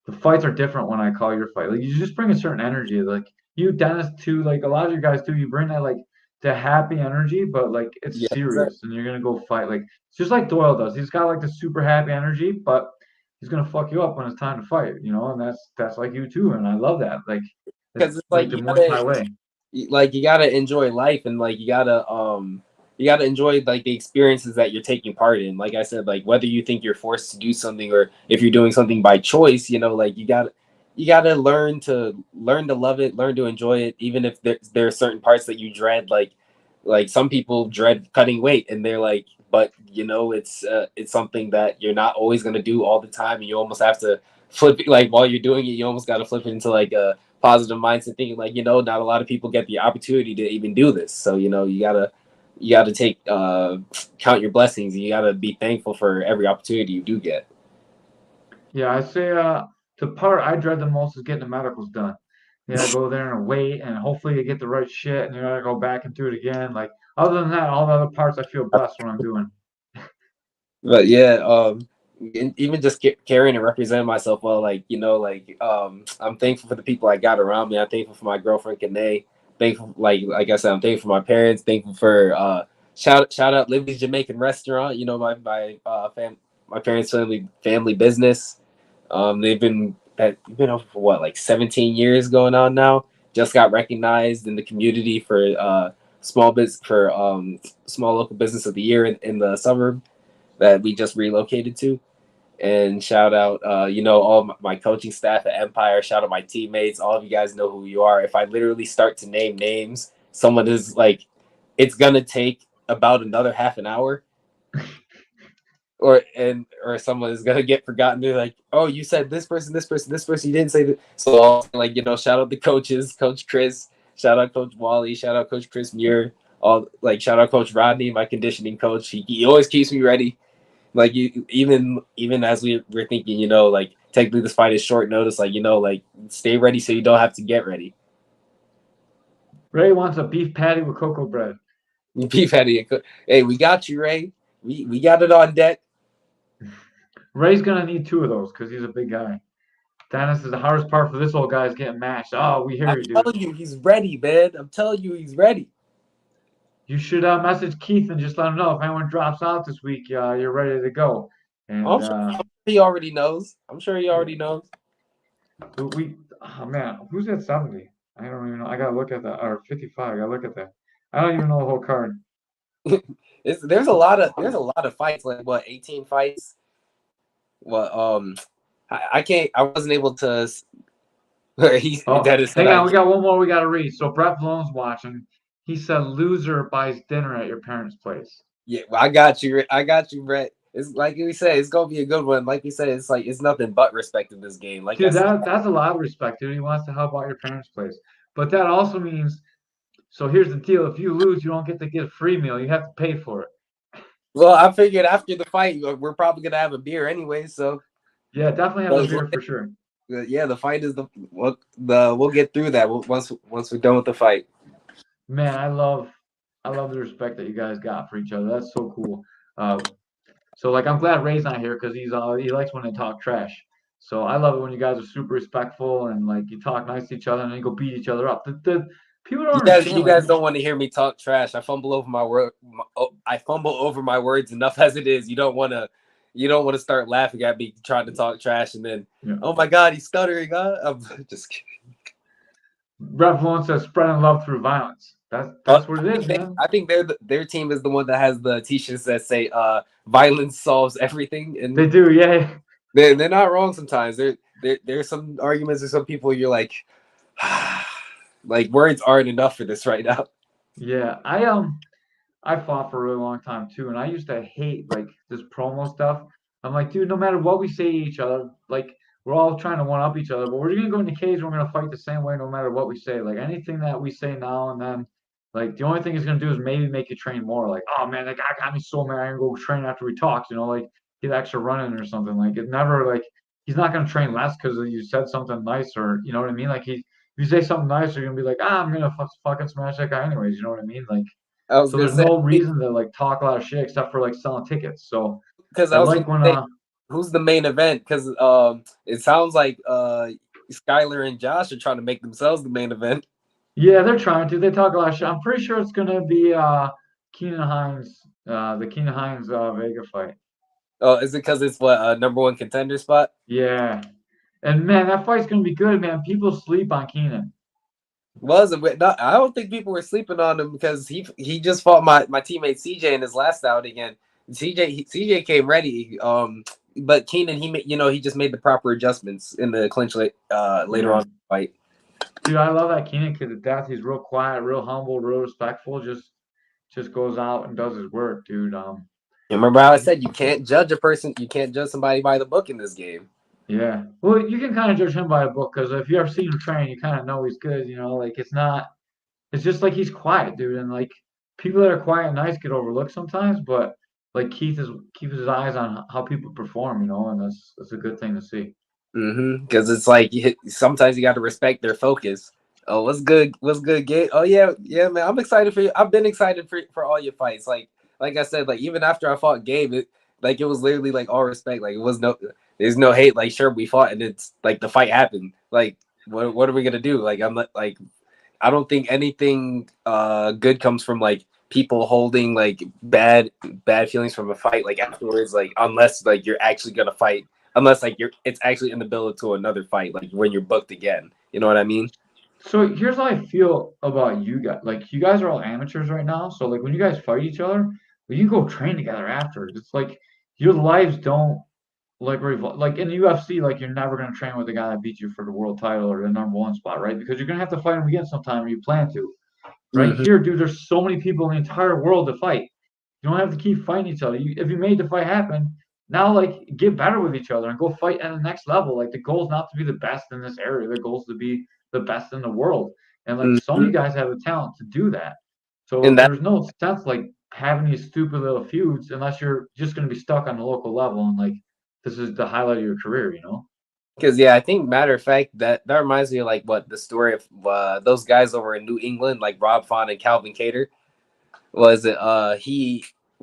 the fights are different when I call your fight. Like you just bring a certain energy. Like you, Dennis, too. Like a lot of you guys do. You bring that like the happy energy, but like it's Yes, sir. serious, and you're gonna go fight. Like it's just like Doyle does. He's got like the super happy energy, but he's gonna fuck you up when it's time to fight. And that's like you too. And I love that. Like Because it's it's like like the Muay Thai way. you gotta enjoy life and like you gotta enjoy like the experiences that you're taking part in. Like I said, like whether you think you're forced to do something or if you're doing something by choice, like you gotta learn to love it, learn to enjoy it, even if there are certain parts that you dread. Like some people dread cutting weight, and they're like, but it's something that you're not always gonna do all the time, and you almost have to flip it. Like while you're doing it, you almost got to flip it into like a positive mindset, thinking like not a lot of people get the opportunity to even do this. So you gotta take count your blessings. You gotta be thankful for every opportunity you do get. Yeah, I say the part I dread the most is getting the medicals done. Yeah, go there and wait, and hopefully you get the right shit, and you gotta go back and do it again. Like other than that, all the other parts I feel blessed when I'm doing. But yeah, and even just carrying and representing myself well, I'm thankful for the people I got around me. I'm thankful for my girlfriend Kanae. Thankful, like I said, I'm thankful for my parents. Thankful for shout out Livy's Jamaican Restaurant. My parents' family business. They've been open for what, like 17 years going on now. Just got recognized in the community for small local business of the year in the suburb that we just relocated to. And shout out, all my coaching staff at Empire. Shout out my teammates. All of you guys know who you are. If I literally start to name names, someone is like, it's gonna take about another half an hour, or someone is gonna get forgotten. They're like, oh, you said this person, this person, this person. You didn't say that. So like, shout out the coaches, Coach Chris. Shout out Coach Wally. Shout out Coach Chris Muir. All like shout out Coach Rodney, my conditioning coach. He always keeps me ready. Like even as we're thinking, like technically this fight is short notice, like like stay ready so you don't have to get ready. Ray wants a beef patty with cocoa bread. Beef Patty, hey, we got you, Ray. We got it on deck. Ray's gonna need two of those because he's a big guy. Dennis is the hardest part for this old guy is getting matched. Oh, we hear I'm you, dude. telling you, he's ready, man. I'm telling you, he's ready. You should message Keith and just let him know if anyone drops out this week, you're ready to go. And I'm sure he already knows. I'm sure he already knows. oh man, who's at 70? I don't even know. I gotta look at that. Or 55. I gotta look at that. I don't even know the whole card. There's a lot of fights, like what, 18 fights. What I can't. I wasn't able to. Oh, That is said hang on. I. We got one more we gotta read. So Brett Valone's watching. He said loser buys dinner at your parents' place. Yeah, well, I got you. I got you, Brett. It's like we said, it's gonna be a good one. Like we said, it's like it's nothing but respect in this game. Like I Dude, said, that's a lot of respect, dude. He wants to help out your parents' place. But that also means, so here's the deal. If you lose, you don't get to get a free meal. You have to pay for it. well, I figured after the fight, we're probably gonna have a beer anyway. So, Yeah, definitely have a beer for sure. yeah, the fight is we'll get through that once we're done with the fight. Man, I love the respect that you guys got for each other. That's so cool. So like I'm glad Ray's not here because he likes when they talk trash. So I love it when you guys are super respectful and like you talk nice to each other and then you go beat each other up. The people don't understand. You guys don't want to hear me talk trash. I fumble over my word. I fumble over my words enough as it is. You don't want to start laughing at me trying to talk trash and then, oh my God, he's stuttering. Huh? I'm just kidding. Brett Vaughn says spreading love through violence. That's what it is, man. I think their team is the one that has the t-shirts that say violence solves everything, and they do, yeah. They're not wrong sometimes. There's some arguments or some people you're like, like words aren't enough for this right now. Yeah, I fought for a really long time too, and I used to hate like this promo stuff. I'm like, dude, no matter what we say to each other, like we're all trying to one up each other, but we're gonna go in the cage and we're gonna fight the same way no matter what we say. Like anything that we say now and then, like the only thing it's gonna do is maybe make you train more. Like, oh man, that guy got me so mad, I'm gonna go train after we talk, like get extra running or something. Like it never like he's not gonna train less because you said something nice or you know what I mean? Like if you say something nice, you're gonna be like, I'm gonna fucking smash that guy anyways, you know what I mean? Like I was so gonna there's say no reason to like talk a lot of shit except for like selling tickets. So because I I was like gonna when say who's the main event because it sounds like Skylar and Josh are trying to make themselves the main event. yeah, they're trying to. They talk a lot of shit. I'm pretty sure it's gonna be Keenan Hines, the Keenan Hines Vega fight. Oh, is it because it's what number one contender spot? Yeah. And man, that fight's gonna be good, man. People sleep on Keenan. Was it? No, I don't think people were sleeping on him because he just fought my teammate CJ in his last outing, and CJ came ready. But Keenan he just made the proper adjustments in the clinch later on in the fight. Dude, I love that Keenan kid to death. He's real quiet, real humble, real respectful. Just goes out and does his work, dude. Remember how I said you can't judge a person, you can't judge somebody by the book in this game. Yeah. Well, you can kind of judge him by a book because if you ever seen him train, you kind of know he's good. Like it's just like he's quiet, dude. And like people that are quiet and nice get overlooked sometimes, but like Keith keeps his eyes on how people perform, and that's a good thing to see. Because it's like sometimes you got to respect their focus. Oh, what's good? What's good, Gabe? Oh yeah, man. I'm excited for you. I've been excited for all your fights. Like I said, like even after I fought Gabe, it was literally like all respect. Like there's no hate. Like sure we fought and it's like the fight happened. Like what are we gonna do? Like I'm not like I don't think anything good comes from like people holding like bad feelings from a fight like afterwards. Like unless like you're actually gonna fight. Unless like it's actually in the bill to another fight, like when you're booked again. You know what I mean? So here's how I feel about you guys. Like you guys are all amateurs right now. So like when you guys fight each other, well, you go train together after. It's like your lives don't like revolve. Like in the UFC, like you're never gonna train with the guy that beat you for the world title or the number one spot, right? Because you're gonna have to fight him again sometime, or you plan to. Right Mm-hmm. here, dude, there's so many people in the entire world to fight. You don't have to keep fighting each other. If you made the fight happen, now like get better with each other and go fight at the next level. Like the goal is not to be the best in this area. The goal is to be the best in the world. And like some of Mm-hmm. you guys have the talent to do that. So And that there's no sense like having these stupid little feuds unless you're just gonna be stuck on the local level and like this is the highlight of your career. because I think matter of fact that reminds me of like what the story of those guys over in New England, like Rob Font and Calvin Cater. Was it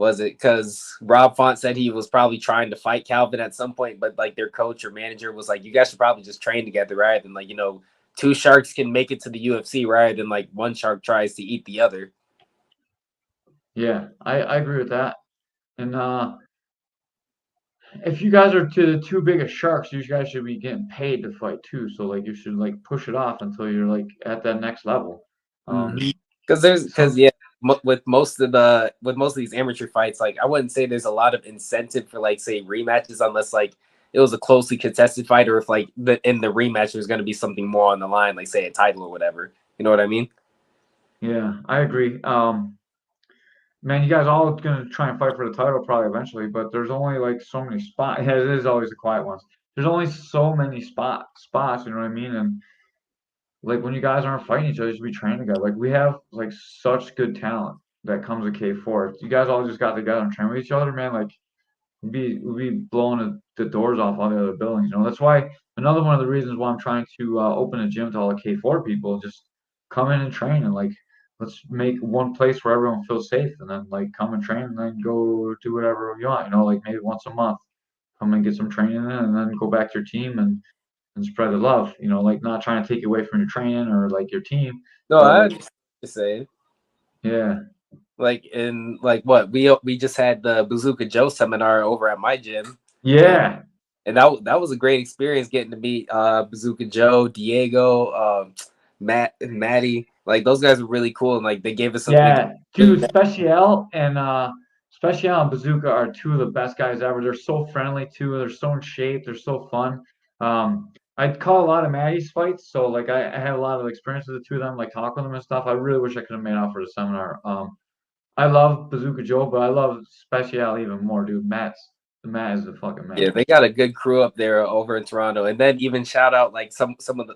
Was it because Rob Font said he was probably trying to fight Calvin at some point, but like their coach or manager was like, you guys should probably just train together rather than like, two sharks can make it to the UFC rather than like one shark tries to eat the other. Yeah, I agree with that. And if you guys are to the two biggest sharks, you guys should be getting paid to fight too. So like you should like push it off until you're like at that next level. Because Some with most of these amateur fights, like I wouldn't say there's a lot of incentive for like say rematches unless like it was a closely contested fight or if like in the rematch there's going to be something more on the line, like say a title or whatever. You know what I mean? Yeah, I agree. Man, you guys all gonna try and fight for the title probably eventually, but there's only like so many spots. Yeah, it is always the quiet ones. There's only so many spots, you know what I mean? And like when you guys aren't fighting each other, you should be training together. Like we have like such good talent that comes with K4. You guys all just got together and train with each other, man. Like we'd be blowing the doors off all the other buildings. You know, that's why another one of the reasons why I'm trying to open a gym to all the K4 people. Just come in and train and like let's make one place where everyone feels safe, and then like come and train and then go do whatever you want. You know, like maybe once a month, come and get some training in, and then go back to your team and spread the love. You know, like not trying to take you away from your training or like your team, No, but I like understand what you're saying. yeah, Like in like what we just had the Bazooka Joe seminar over at my gym, and yeah, that was a great experience getting to meet Bazooka Joe, Diego, Matt, and Maddie. Like those guys were really cool, and like they gave us something. yeah, dude. Special and Bazooka are two of the best guys ever. They're so friendly too. They're so in shape. They're so fun. I call a lot of Maddie's fights, so like I had a lot of experience with the two of them, like talking with them and stuff. I really wish I could have made out for the seminar. I love Bazooka Joe, but I love Special even more, dude. Matt is the fucking Yeah, man. they got a good crew up there over in Toronto, and then even shout out like some of the.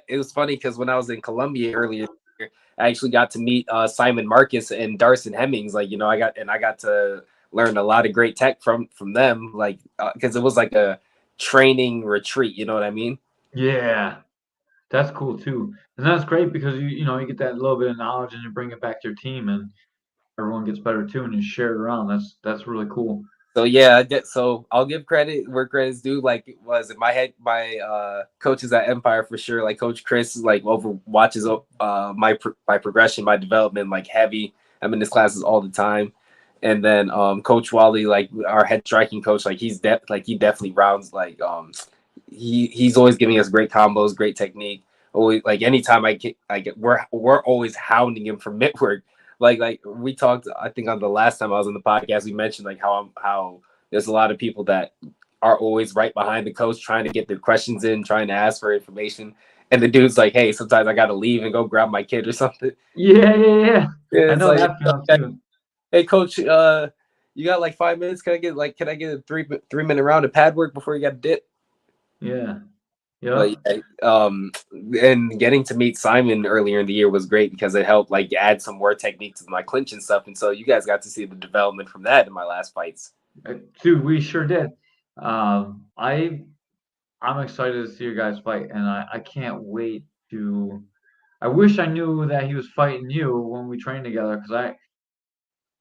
It was funny because when I was in Colombia earlier, this year, I actually got to meet Simon Marcus and Darson Hemmings. Like I got to learn a lot of great tech from them. Like because it was like a training retreat. You know what I mean? Yeah, that's cool too, and that's great because you get that little bit of knowledge and you bring it back to your team, and everyone gets better too, and you share it around. That's really cool. So yeah, so I'll give credit where credit's due. Like it was in my coaches at Empire for sure. Like Coach Chris like over watches my progression, my development like heavy. I'm in his classes all the time. And then Coach Wally, like our head striking coach, like he definitely rounds he's always giving us great combos, great technique. Always like anytime we're always hounding him for mitt work. Like we talked, I think on the last time I was on the podcast, we mentioned like how there's a lot of people that are always right behind the coach trying to get their questions in, trying to ask for information. And the dude's like, hey, sometimes I gotta leave and go grab my kid or something. Yeah, yeah, yeah. Yeah, I it's know like, that feeling too. hey coach, you got like 5 minutes? Can I get a 3 minute round of pad work before you got to dip? Yeah, But yeah, yeah, and getting to meet Simon earlier in the year was great because it helped like add some more technique to my clinch and stuff. And so you guys got to see the development from that in my last fights. dude, we sure did. I'm excited to see you guys fight, and I can't wait to. I wish I knew that he was fighting you when we trained together, because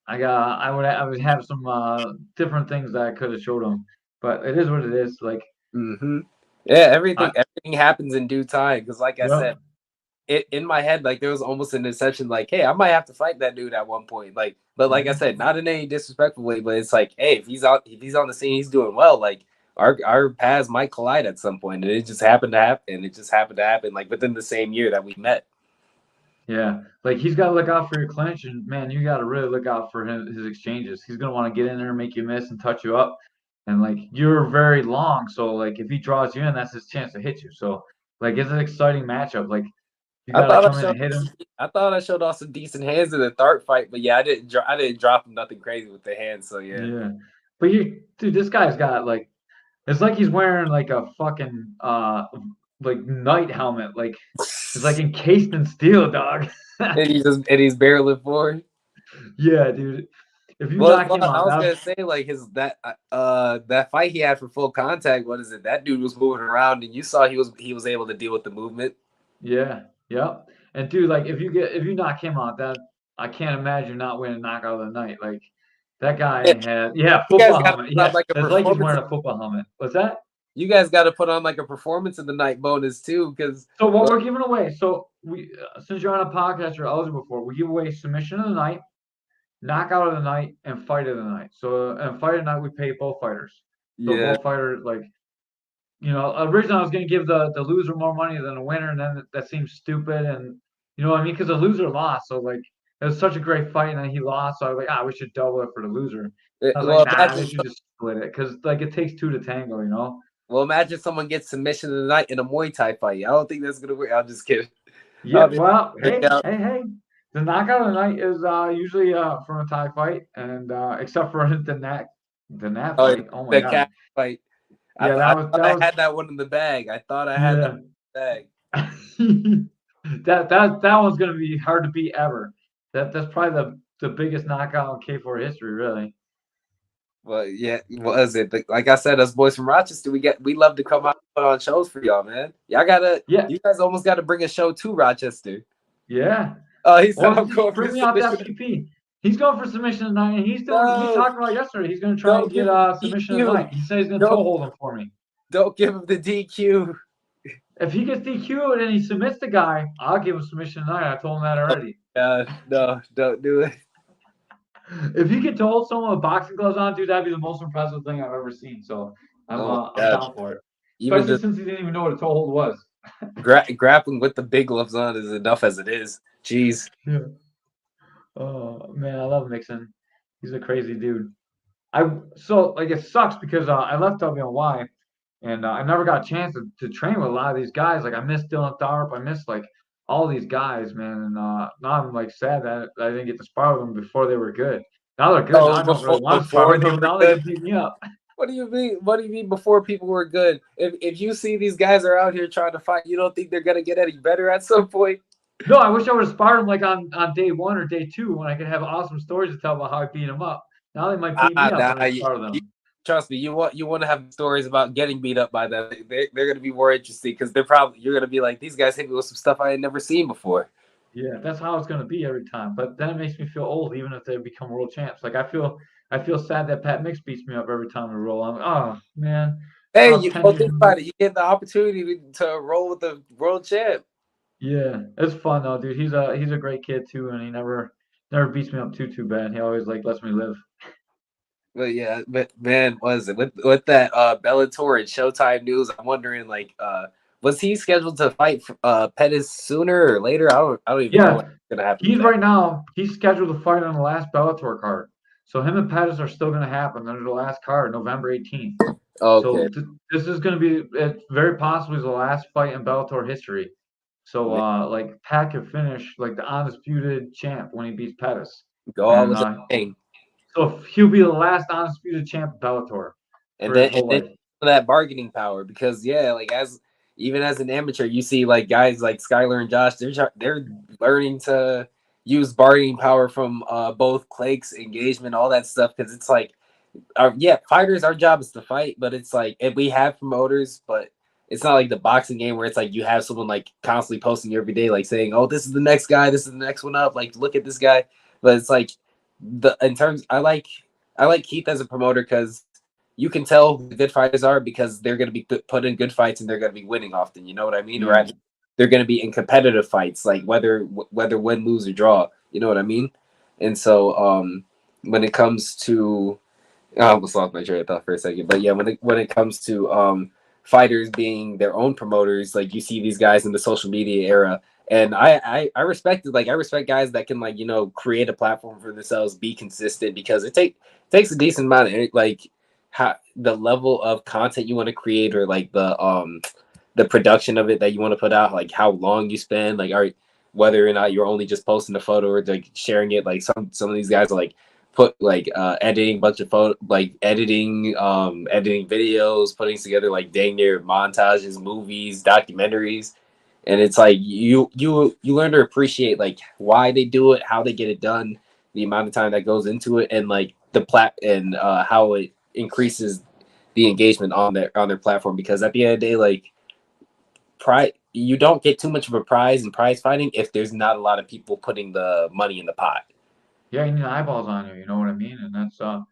I would have some different things that I could have showed him, but it is what it is. Like, Mm-hmm. Yeah, I, everything happens in due time. Because like I yep, said, it in my head, like there was almost an intention, like, hey, I might have to fight that dude at one point. Like, but like I mhm. said, not in any disrespectful way, but it's like, hey, if he's on the scene, he's doing well. Like our paths might collide at some point, and it just happened to happen. It just happened to happen like within the same year that we met. Yeah, like he's got to look out for your clinch, and man, you got to really look out for his exchanges. He's gonna want to get in there and make you miss and touch you up, and like you're very long, so like if he draws you in, that's his chance to hit you. So like it's an exciting matchup. Like you I got to thought come in and hit him. I thought I showed off some decent hands in the third fight, but yeah, I didn't drop him nothing crazy with the hands. So yeah. Yeah, but dude, this guy's got like it's like he's wearing like a fucking like knight helmet. Like it's like encased in steel, dog. And he's barreling forward. Yeah, dude. If you Well, knock him I out, was gonna say like that fight he had for full contact. What is it? That dude was moving around, and you saw he was able to deal with the movement. yeah, yep. And dude, like if you knock him out, that I can't imagine not winning knockout of the night. Like That guy Yeah, had you guys football got to helmet. put on Yeah, like a it's like he's performance. wearing a football helmet. What's that? You guys got to put on like a performance of the night bonus too, because So what we're giving away? So we, since you're on a podcast, you're eligible for it. We give away submission of the night, knockout of the night, and fight of the night. So and fight of the night, we pay both fighters. So yeah. both fighters, like, originally I was gonna give the loser more money than the winner, and then that seems stupid, and you know what I mean? Because the loser lost, so like it was such a great fight, and then he lost, so I was like, we should double it for the loser. I was like, Well, nah, they should just split it, because like it takes two to tango, you know? imagine someone gets submission of the night in a Muay Thai fight. I don't think that's gonna work. I'm just kidding. Yeah, It well, work out. hey. The knockout of the night is usually from a Thai fight, and except for the Nat Oh, fight. Oh my the God. cat fight. Yeah, I that was thought that I was had that one in the bag. I thought I had that yeah. in the bag. That one's gonna be hard to beat ever. That's probably the biggest knockout in K4 history, really. Well, yeah, was it? Like I said, us boys from Rochester, we love to come out and put on shows for y'all, man. Yeah, You guys almost got to bring a show to Rochester. yeah. Oh, he said Well, I'm going for bring me out that submission. CP. He's going for submission tonight, and we No, talked about yesterday. He's gonna try and don't get give him the submission DQ. tonight. He said he's gonna toe Don't hold him for me. don't give him the DQ. If he gets DQ'd and he submits the guy, I'll give him submission tonight. I told him that already. No, don't do it. If he could hold someone with boxing gloves on, dude, that'd be the most impressive thing I've ever seen. So I'm Oh my I'm God. down for it. Even Especially just since he didn't even know what a toe hold was. grappling with the big gloves on is enough as it is. Jeez. Yeah. Oh man, I love Nixon. He's a crazy dude. Like it sucks because I left WNY and I never got a chance to train with a lot of these guys. Like I missed Dylan Tharp, I missed like all these guys, man. And now I'm like sad that I didn't get to spar with them before they were good. Now they're good. Now Oh, I don't really want to spar before with they them. were Now they good. can beat me up. What do you mean? What do you mean before people were good? If you see these guys are out here trying to fight, you don't think they're gonna get any better at some point? No, I wish I would have sparred them like on day one or day two when I could have awesome stories to tell about how I beat them up. Now they might beat me up when I spar them. Trust me, you want to have stories about getting beat up by them. They're gonna be more interesting because you're gonna be like, these guys hit me with some stuff I had never seen before. Yeah, that's how it's gonna be every time. But then it makes me feel old, even if they become world champs. Like I feel sad that Pat Mix beats me up every time we roll. I'm like, oh man, Hey, I was you 10 don't years think about it. You get the opportunity to roll with the world champ. Yeah, it's fun though, dude. He's a great kid too, and he never beats me up too bad. He always like lets me live. But yeah, but man, was it with that Bellator and Showtime news? I'm wondering, like, was he scheduled to fight Pettis sooner or later? I don't even know Yeah, what's gonna happen with he's scheduled to fight on the last Bellator card. So him and Pettis are still gonna happen under the last card, November 18th. that. Okay, So this is gonna be it's very possibly the last fight in Bellator history. So like Pat could finish like the undisputed champ when he beats Pettis. go all And with the thing, so he'll be the last undisputed champ of Bellator and for his then whole life. that bargaining power because yeah, like even as an amateur, you see like guys like Skylar and Josh, they're learning to use bargaining power from both Clake's engagement, all that stuff because it's like. Fighters, our job is to fight, but it's like if we have promoters, but it's not like the boxing game where it's like you have someone like constantly posting you every day, like saying, "Oh, this is the next guy, this is the next one up." Like, look at this guy. But it's like I like Keith as a promoter because you can tell who the good fighters are because they're going to be put in good fights and they're going to be winning often. You know what I mean? Yeah. They're going to be in competitive fights, like whether win, lose, or draw. You know what I mean? And so when it comes to I almost lost my train of thought for a second, but yeah, when it comes to fighters being their own promoters, like you see these guys in the social media era, and I respect it. Like I respect guys that can like create a platform for themselves, be consistent because it takes a decent amount of like how the level of content you want to create or like the production of it that you want to put out, like how long you spend, like whether or not you're only just posting a photo or like sharing it. Like some of these guys are like put like editing bunch of photo like editing videos, putting together like dang near montages, movies, documentaries, and it's like you learn to appreciate like why they do it, how they get it done, the amount of time that goes into it, and like and how it increases the engagement on their platform because at the end of the day, like you don't get too much of a prize in prize fighting if there's not a lot of people putting the money in the pot. Yeah, you need eyeballs on you. You know what I mean? And that's so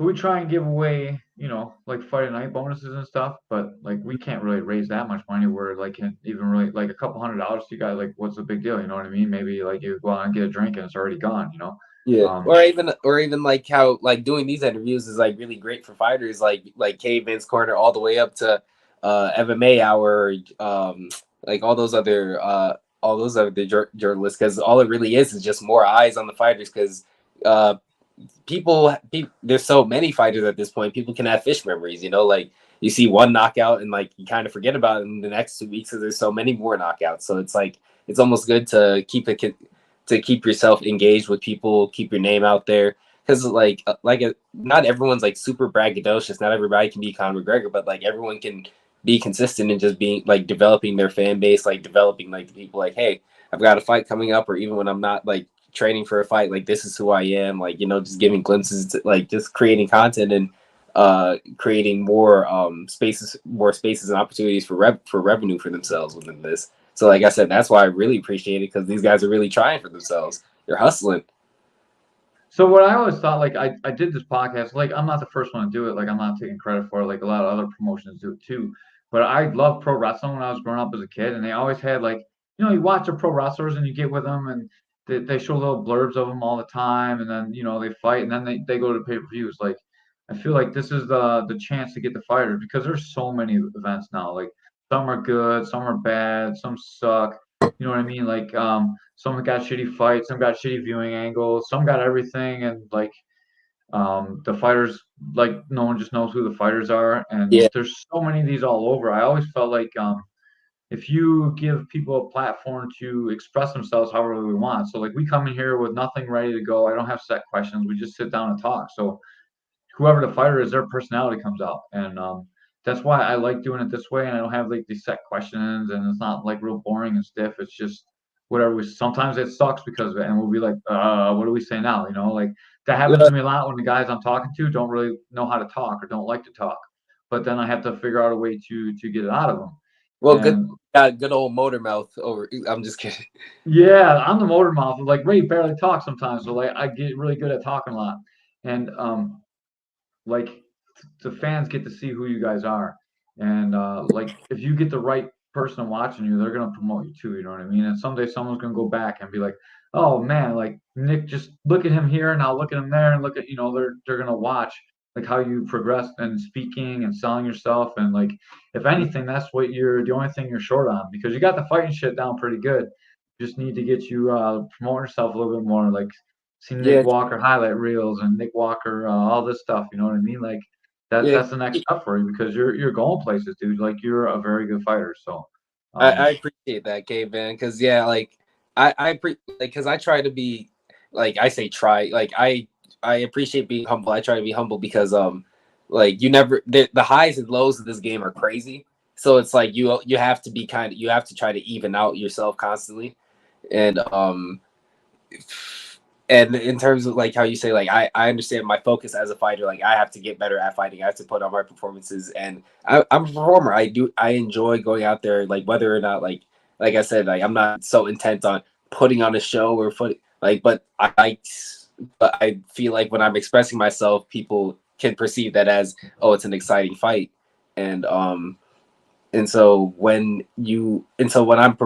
we try and give away, like Friday night bonuses and stuff, but like we can't really raise that much money. We're like can't even really like a couple $100 to you guys. Like, what's the big deal? You know what I mean? Maybe like you go out and get a drink and it's already gone. Yeah, Um, or even like how like doing these interviews is like really great for fighters like Caveman's Corner all the way up to MMA Hour, like all those other journalists, because all it really is just more eyes on the fighters, because uh there's so many fighters at this point. People can have fish memories, like you see one knockout and like you kind of forget about it in the next 2 weeks because there's so many more knockouts. So it's like it's almost good to keep yourself engaged with people, keep your name out there, because not everyone's like super braggadocious. Not everybody can be Conor McGregor, but like everyone can be consistent and just being like developing their fan base, like developing like the people like, hey, I've got a fight coming up, or even when I'm not like training for a fight, like this is who I am, like just giving glimpses to, like just creating content and creating more spaces and opportunities for revenue for themselves within this. So like I said, that's why I really appreciate it, because these guys are really trying for themselves. They're hustling. So what I always thought, like I did this podcast, like I'm not the first one to do it, like I'm not taking credit for it, like a lot of other promotions do it too. But I loved pro wrestling when I was growing up as a kid, and they always had like, you watch the pro wrestlers and you get with them, and they show little blurbs of them all the time, and then they fight, and then they go to pay-per-views. Like I feel like this is the chance to get the fighters, because there's so many events now. Like some are good, some are bad, some suck. You know what I mean? Like some got shitty fights, some got shitty viewing angles, some got everything, and like the fighters, like no one just knows who the fighters are, and Yeah. there's so many of these all over. I always felt like if you give people a platform to express themselves however we want, so like we come in here with nothing ready to go. I don't have set questions. We just sit down and talk. So whoever the fighter is, their personality comes out, and that's why I like doing it this way. And I don't have like these set questions, and it's not like real boring and stiff. It's just whatever we. Sometimes it sucks because of it, and we'll be like, what do we say now? Like that happens Yeah. to me a lot when the guys I'm talking to don't really know how to talk or don't like to talk, but then I have to figure out a way to get it out of them. Well, And good old motor mouth over. I'm just kidding. yeah, I'm the motor mouth. Like Ray barely talks sometimes, so like I get really good at talking a lot, and like the fans get to see who you guys are, and like if you get the right person watching you, they're gonna promote you too. You know what I mean? And someday someone's gonna go back and be like, oh man, like Nick, just look at him here, and I'll look at him there, and look at they're gonna watch like how you progress and speaking and selling yourself, and like if anything, that's what you're the only thing you're short on, because you got the fighting shit down pretty good. Just need to get you promoting yourself a little bit more, like see Nick Yeah, Walker highlight reels and Nick Walker all this stuff. You know what I mean? Like yeah. that's the next step for you, because you're going places, dude. Like you're a very good fighter. So, I appreciate that, Caveman, because yeah, like because I try to be, like I say try, like I appreciate being humble. I try to be humble because like the highs and lows of this game are crazy. So it's like you have to be you have to try to even out yourself constantly. And and in terms of like how you say, like I understand my focus as a fighter, like I have to get better at fighting, I have to put on my performances, and I'm a performer. I enjoy going out there, like whether or not like I said, like I'm not so intent on putting on a show or but I feel like when I'm expressing myself, people can perceive that as, oh, it's an exciting fight. And um and so when you and so when I'm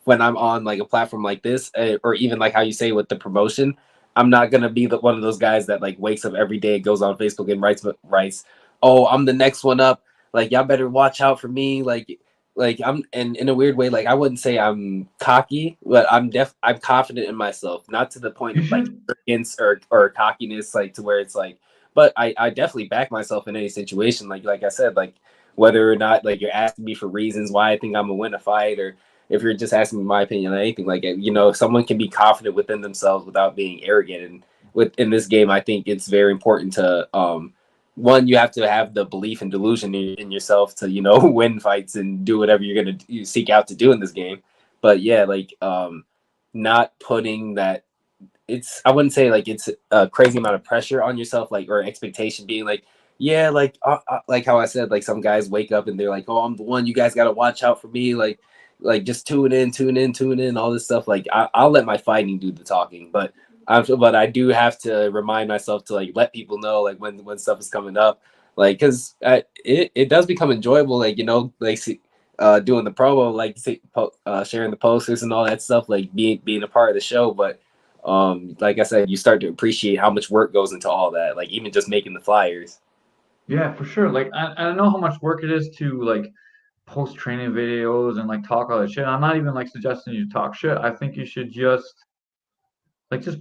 when I'm on like a platform like this, or even like how you say with the promotion, I'm not gonna be one of those guys that like wakes up every day, goes on Facebook and writes, oh, I'm the next one up. Like y'all better watch out for me. Like I'm, and in a weird way, like I wouldn't say I'm cocky, but I'm confident in myself, not to the point you of like should. arrogance or cockiness, like to where it's like, but I definitely back myself in any situation. Like I said, like whether or not like you're asking me for reasons why I think I'm gonna win a fight, or if you're just asking me my opinion on anything, like someone can be confident within themselves without being arrogant. And within this game, I think it's very important to one, you have to have the belief and delusion in yourself to win fights and do whatever you're gonna seek out to do in this game. But yeah, like not putting that, I wouldn't say like it's a crazy amount of pressure on yourself, like, or expectation being like, yeah, like how I said, like some guys wake up and they're like, oh, I'm the one, you guys got to watch out for me, like just tune in, all this stuff. Like I'll let my fighting do the talking, but But I do have to remind myself to like let people know like when stuff is coming up, like because it does become enjoyable, like like doing the promo, like sharing the posters and all that stuff, like being a part of the show. But like I said, you start to appreciate how much work goes into all that, like even just making the flyers. Yeah, for sure. Like I know how much work it is to like post training videos and like talk all that shit. I'm not even like suggesting you talk shit. I think you should just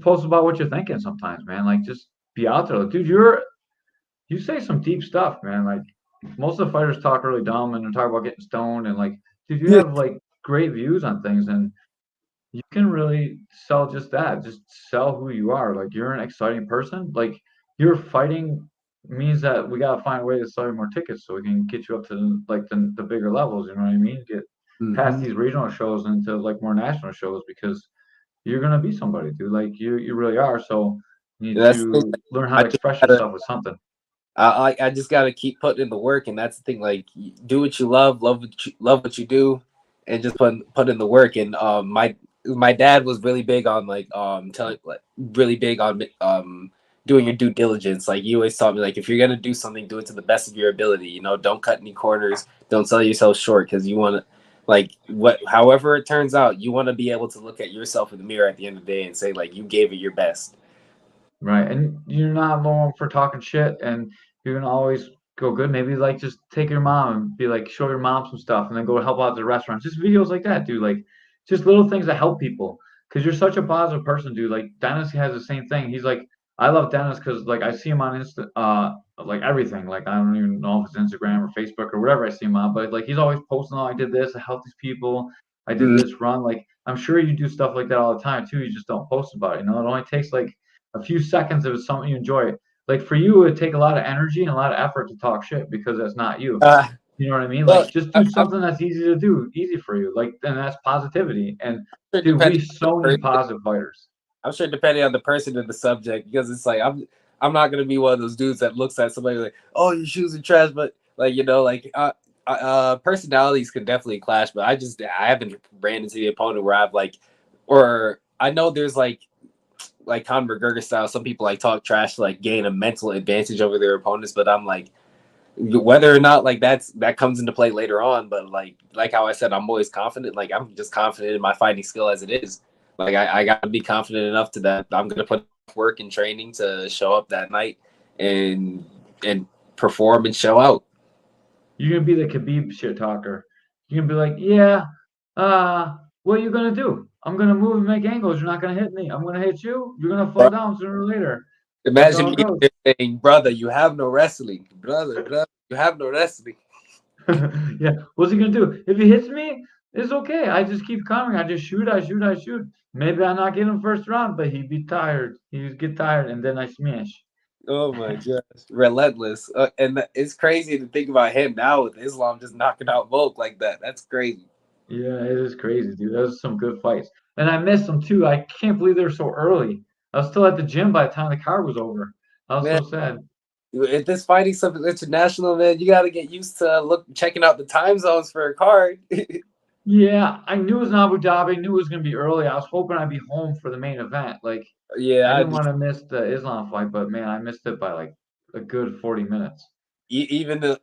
post about what you're thinking sometimes, man. Like just be out there. Dude, you say some deep stuff, man. Like most of the fighters talk really dumb and they talk about getting stoned and like dude, you Yeah. have like great views on things and you can really sell just that. Just sell who you are. Like you're an exciting person. Like you're fighting means that we gotta find a way to sell you more tickets so we can get you up to like the bigger levels. You know what I mean? Get past Hmm. these regional shows into like more national shows because you're gonna be somebody, dude. Like you really are. So you need That's the thing. to learn how I to just express gotta yourself with something. I just gotta keep putting in the work, and that's the thing. Like, do what you love what you do, and just put in the work. And my dad was really big on like telling like really big on doing your due diligence. Like you always taught me, like if you're gonna do something, do it to the best of your ability. Don't cut any corners. Don't sell yourself short because you want to. Like however it turns out, you want to be able to look at yourself in the mirror at the end of the day and say like you gave it your best. Right. And you're not known for talking shit and you're gonna always go good. Maybe like just take your mom and be like show your mom some stuff and then go help out at the restaurants. Just videos like that, dude. Like just little things that help people. Cause you're such a positive person, dude. Like Dennis has the same thing. He's like I love Dennis because like I see him on like everything. Like I don't even know if it's Instagram or Facebook or whatever I see him on, but like he's always posting, oh, I did this, I helped these people, I did Mm. this run. Like I'm sure you do stuff like that all the time too. You just don't post about it. You know, it only takes like a few seconds if it's something you enjoy. Like for you, it would take a lot of energy and a lot of effort to talk shit because that's not you. Uh, You know what I mean? well, Like just do I'm something that's easy to do, easy for you. Like, and that's positivity. And sure dude, we depending on the so need person. positive fighters. I'm sure depending on the person and the subject, because it's like I'm not gonna be one of those dudes that looks at somebody like, oh, your shoes are trash, but like like personalities can definitely clash, but I haven't ran into the opponent where I've like, or I know there's like Conor McGregor style, some people like talk trash to like gain a mental advantage over their opponents, but I'm like whether or not like that comes into play later on, but like how I said, I'm always confident. Like I'm just confident in my fighting skill as it is. Like I gotta be confident enough to that I'm gonna put work and training to show up that night and and perform and show out. You're gonna be the Khabib shit talker. You're gonna be like, yeah, what are you gonna do? I'm gonna move and make angles. You're not gonna hit me. I'm gonna hit you. You're gonna fall Bro, down sooner or later. That's imagine how me it goes. saying, brother, you have no wrestling. Brother, you have no wrestling. Yeah. What's he gonna do? If he hits me, it's okay. I just keep coming. I just shoot. I shoot. I shoot. Maybe I not get him first round, but he'd be tired. He'd get tired, and then I smash. Oh my gosh, relentless. It's crazy to think about him now with Islam just knocking out Volk like that. That's crazy. Yeah, it is crazy, dude. Those are some good fights, and I missed them too. I can't believe they were so early. I was still at the gym by the time the card was over. I was Man, so sad. if this fighting stuff is international, man, you got to get used to checking out the time zones for a card. Yeah, I knew it was in Abu Dhabi. I knew it was gonna be early. I was hoping I'd be home for the main event. Like, I Yeah, didn't want to miss the Islam fight, but man, I missed it by like a good 40 minutes. even the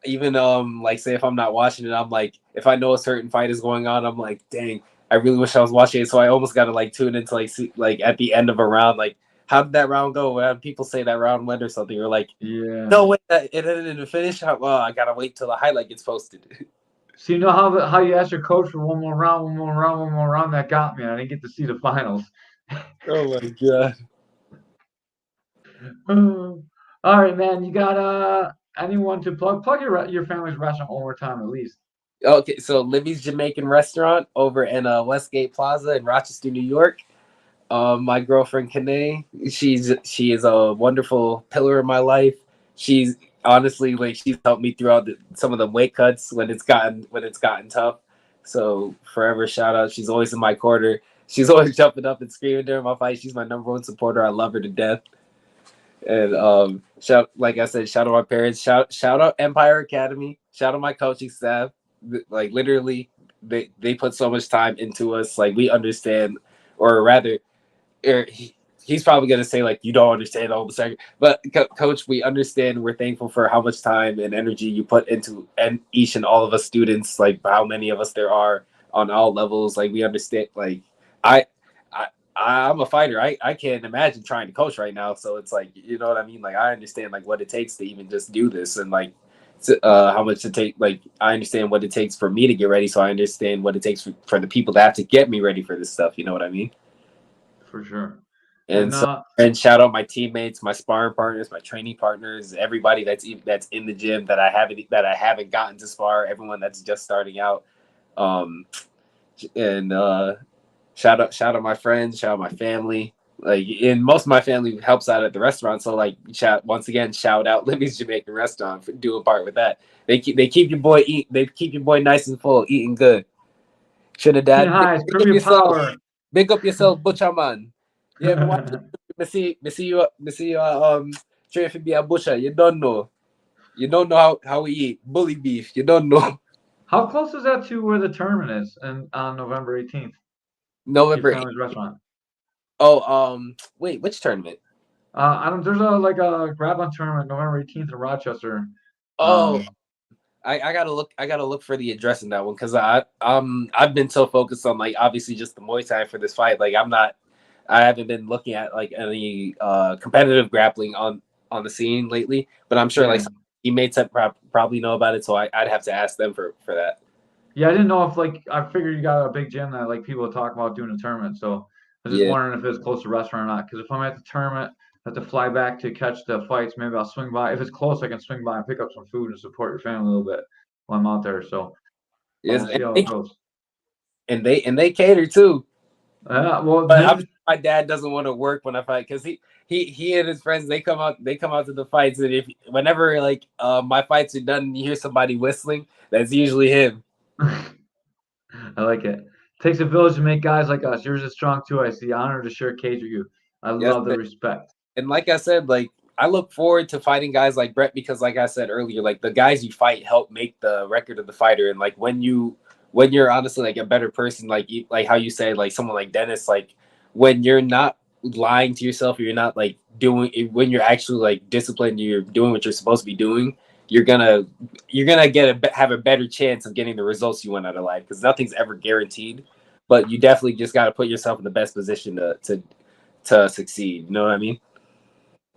even like say if I'm not watching it, I'm like if I know a certain fight is going on, I'm like, dang, I really wish I was watching it. So I almost got to like tune into like see, like at the end of a round, like how did that round go? When people say that round went or something, or like Yeah. no, wait, it ended in a finish. Well, I gotta wait till the highlight gets posted. So you know how you asked your coach for one more round, one more round, one more round? That got me. I didn't get to see the finals. Oh my god. All right, man. You got anyone to plug your family's restaurant one more time at least. Okay, so Libby's Jamaican restaurant over in Westgate Plaza in Rochester, New York. My girlfriend Kane, she is a wonderful pillar in my life. She's honestly like she's helped me throughout some of the weight cuts when it's gotten tough. So forever shout out. She's always in my corner. She's always jumping up and screaming during my fight. She's my number one supporter. I love her to death. And shout like I said, shout out my parents. Shout out Empire Academy. Shout out my coaching staff. Like literally, they put so much time into us. Like we understand, or rather, er, he's probably gonna say like you don't understand all the second, but coach, we understand. We're thankful for how much time and energy you put into and each and all of us students, like how many of us there are on all levels. Like we understand. Like I, I I'm a fighter. I can't imagine trying to coach right now. So it's like you know what I mean. Like I understand like what it takes to even just do this and like how much it take. Like I understand what it takes for me to get ready. So I understand what it takes for the people that have to get me ready for this stuff. You know what I mean? For sure. And And so, and shout out my teammates, my sparring partners, my training partners, everybody that's in the gym that I haven't gotten to spar, everyone that's just starting out. Um, and shout out my friends, shout out my family. Like, and most of my family helps out at the restaurant. So like, shout out Libby's Jamaican Restaurant for doing part with that. They keep your boy nice and full, eating good. King Trinidad, Highs, big prove up your yourself. power. Big up yourself, butcher man. You ever watch it? Me see you train to be a butcher. You don't know. You don't know how we eat bully beef. You don't know. How close is that to where the tournament is and on November 18th? Your November 8th. family's restaurant. Oh, wait, which tournament? I don't. There's a grab on tournament November 18th in Rochester. Oh, Um, I gotta look. I gotta look for the address in that one because I've been so focused on like obviously just the Muay Thai for this fight. Like I haven't been looking at like any competitive grappling on the scene lately. But I'm sure like yeah. some teammates that probably know about it, so I'd have to ask them for that. Yeah, I didn't know if like I figured you got a big gym that like people talk about doing a tournament. So I was just Yeah, wondering if it's close to restaurant or not. Because if I'm at the tournament, I have to fly back to catch the fights. Maybe I'll swing by. If it's close, I can swing by and pick up some food and support your family a little bit while I'm out there. So yes, we'll see how it goes. and they cater too. Well, But I'm sure my dad doesn't want to work when I fight because he and his friends they come out to the fights and if whenever like my fights are done and you hear somebody whistling, that's usually him. I like it. Takes a village to make guys like us. Yours is strong too. I see. Honored to share a cage with you. I Yes, love the respect. and like I said, like I look forward to fighting guys like Brett because, like I said earlier, like the guys you fight help make the record of the fighter. And like when you're honestly like a better person, like how you say like someone like Dennis, like when you're not lying to yourself, or you're not like doing when you're actually like disciplined, you're doing what you're supposed to be doing. You're gonna have a better chance of getting the results you want out of life because nothing's ever guaranteed. But you definitely just got to put yourself in the best position to succeed. You know what I mean?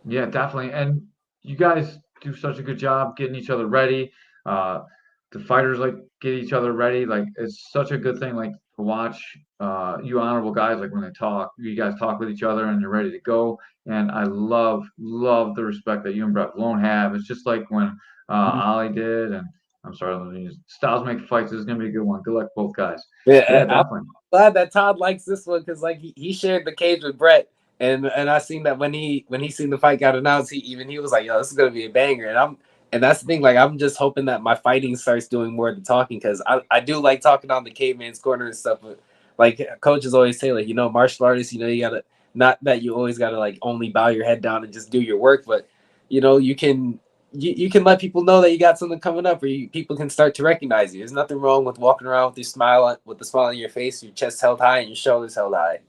Yeah, definitely. And you guys do such a good job getting each other ready. Uh, the fighters like get each other ready. Like it's such a good thing. Like to watch you honorable guys like when they talk, you guys talk with each other and you're ready to go. And I love the respect that you and Brett Malone have. It's just like when Ollie did, and I'm sorry, let me use Styles make fights. This is gonna be a good one. Good luck, both guys. But Yeah, yeah, I'm definitely. glad that Todd likes this one because like he shared the cage with Brett, and I seen that when he seen the fight got announced, he was like, "Yo, this is gonna be a banger." And that's the thing, like I'm just hoping that my fighting starts doing more of the talking because I do like talking on the Caveman's corner and stuff. But like coaches always say, like martial artists, you gotta not that you always gotta like only bow your head down and just do your work, but you can let people know that you got something coming up, or people can start to recognize you. There's nothing wrong with walking around with with the smile on your face, your chest held high, and your shoulders held high.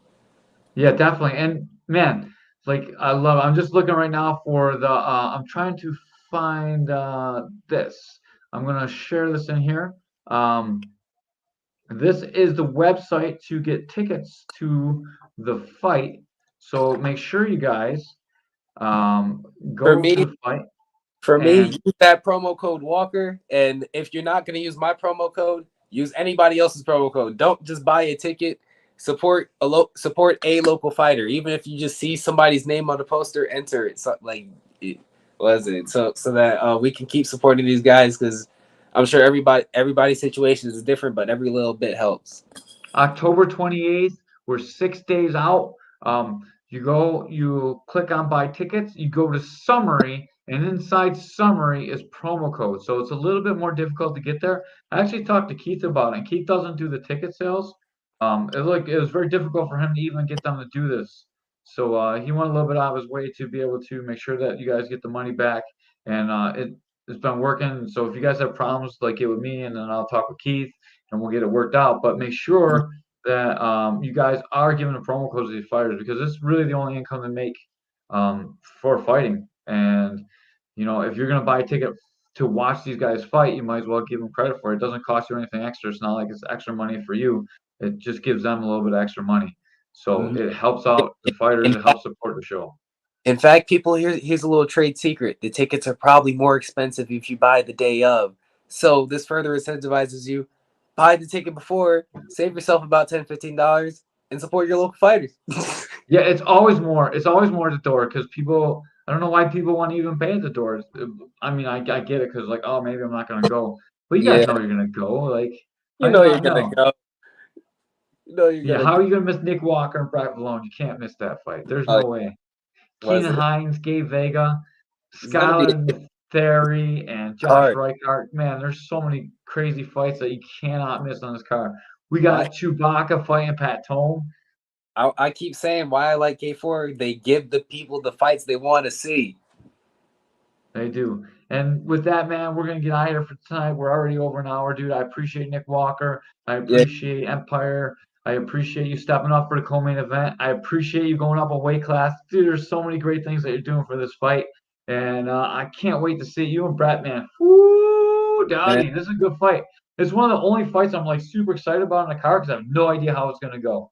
Yeah, definitely. And man, like I'm just looking right now for the I'm trying to find this. I'm gonna share this in here. Um, this is the website to get tickets to the fight. So make sure you guys For go to me, the fight For me, and use that promo code Walker. And if you're not going to use my promo code, use anybody else's promo code. Don't just buy a ticket. Support a local fighter. Even if you just see somebody's name on the poster, enter it. So, like, it was it so that we can keep supporting these guys because I'm sure everybody's situation is different, but every little bit helps. October 28th, we're 6 days out. You click on buy tickets, you go to summary, and inside summary is promo code. So it's a little bit more difficult to get there. I actually talked to Keith about it, and Keith doesn't do the ticket sales. It was very difficult for him to even get them to do this. So he went a little bit out of his way to be able to make sure that you guys get the money back, and it's been working. So if you guys have problems, like get with me, and then I'll talk with Keith and we'll get it worked out. But make sure that you guys are giving a promo code to these fighters, because it's really the only income they make for fighting. And if you're gonna buy a ticket to watch these guys fight, you might as well give them credit for it. It doesn't cost you anything extra. It's not like it's extra money for you. It just gives them a little bit of extra money. So Mhm. it helps out the fighters. In It helps support the show. In fact, people, here's a little trade secret. The tickets are probably more expensive if you buy the day of. So this further incentivizes you. Buy the ticket before, save yourself about $10-15, and support your local fighters. Yeah, it's always more. It's always more at the door, because people. I don't know why people want to even pay at the door. I mean, I get it, because like, oh, maybe I'm not gonna go. But you guys Yeah, know you're gonna go. Like, you how you know you're not gonna know? go. You know you're Yeah, gonna how go. are you gonna miss Nick Walker and Brett Malone? You can't miss that fight. There's Uh, no way. was Keenan it? Hines, Gabe Vega, It's gonna be Skylar Theory, and a Josh card. Reichart. Man, there's so many crazy fights that you cannot miss on this card. We Why? got Chewbacca fighting Pat Tome. I keep saying why I like K4. They give the people the fights they want to see. They do. And with that, man, we're gonna get out of here for tonight. We're already over an hour, dude. I appreciate Nick Walker. I Yeah, appreciate Empire. I appreciate you stepping up for the co-main event. I appreciate you going up a weight class, dude. There's so many great things that you're doing for this fight, and I can't wait to see you and Brett, man. Woo, man. doggy, this is a good fight. It's one of the only fights I'm like super excited about in the card, because I have no idea how it's gonna go.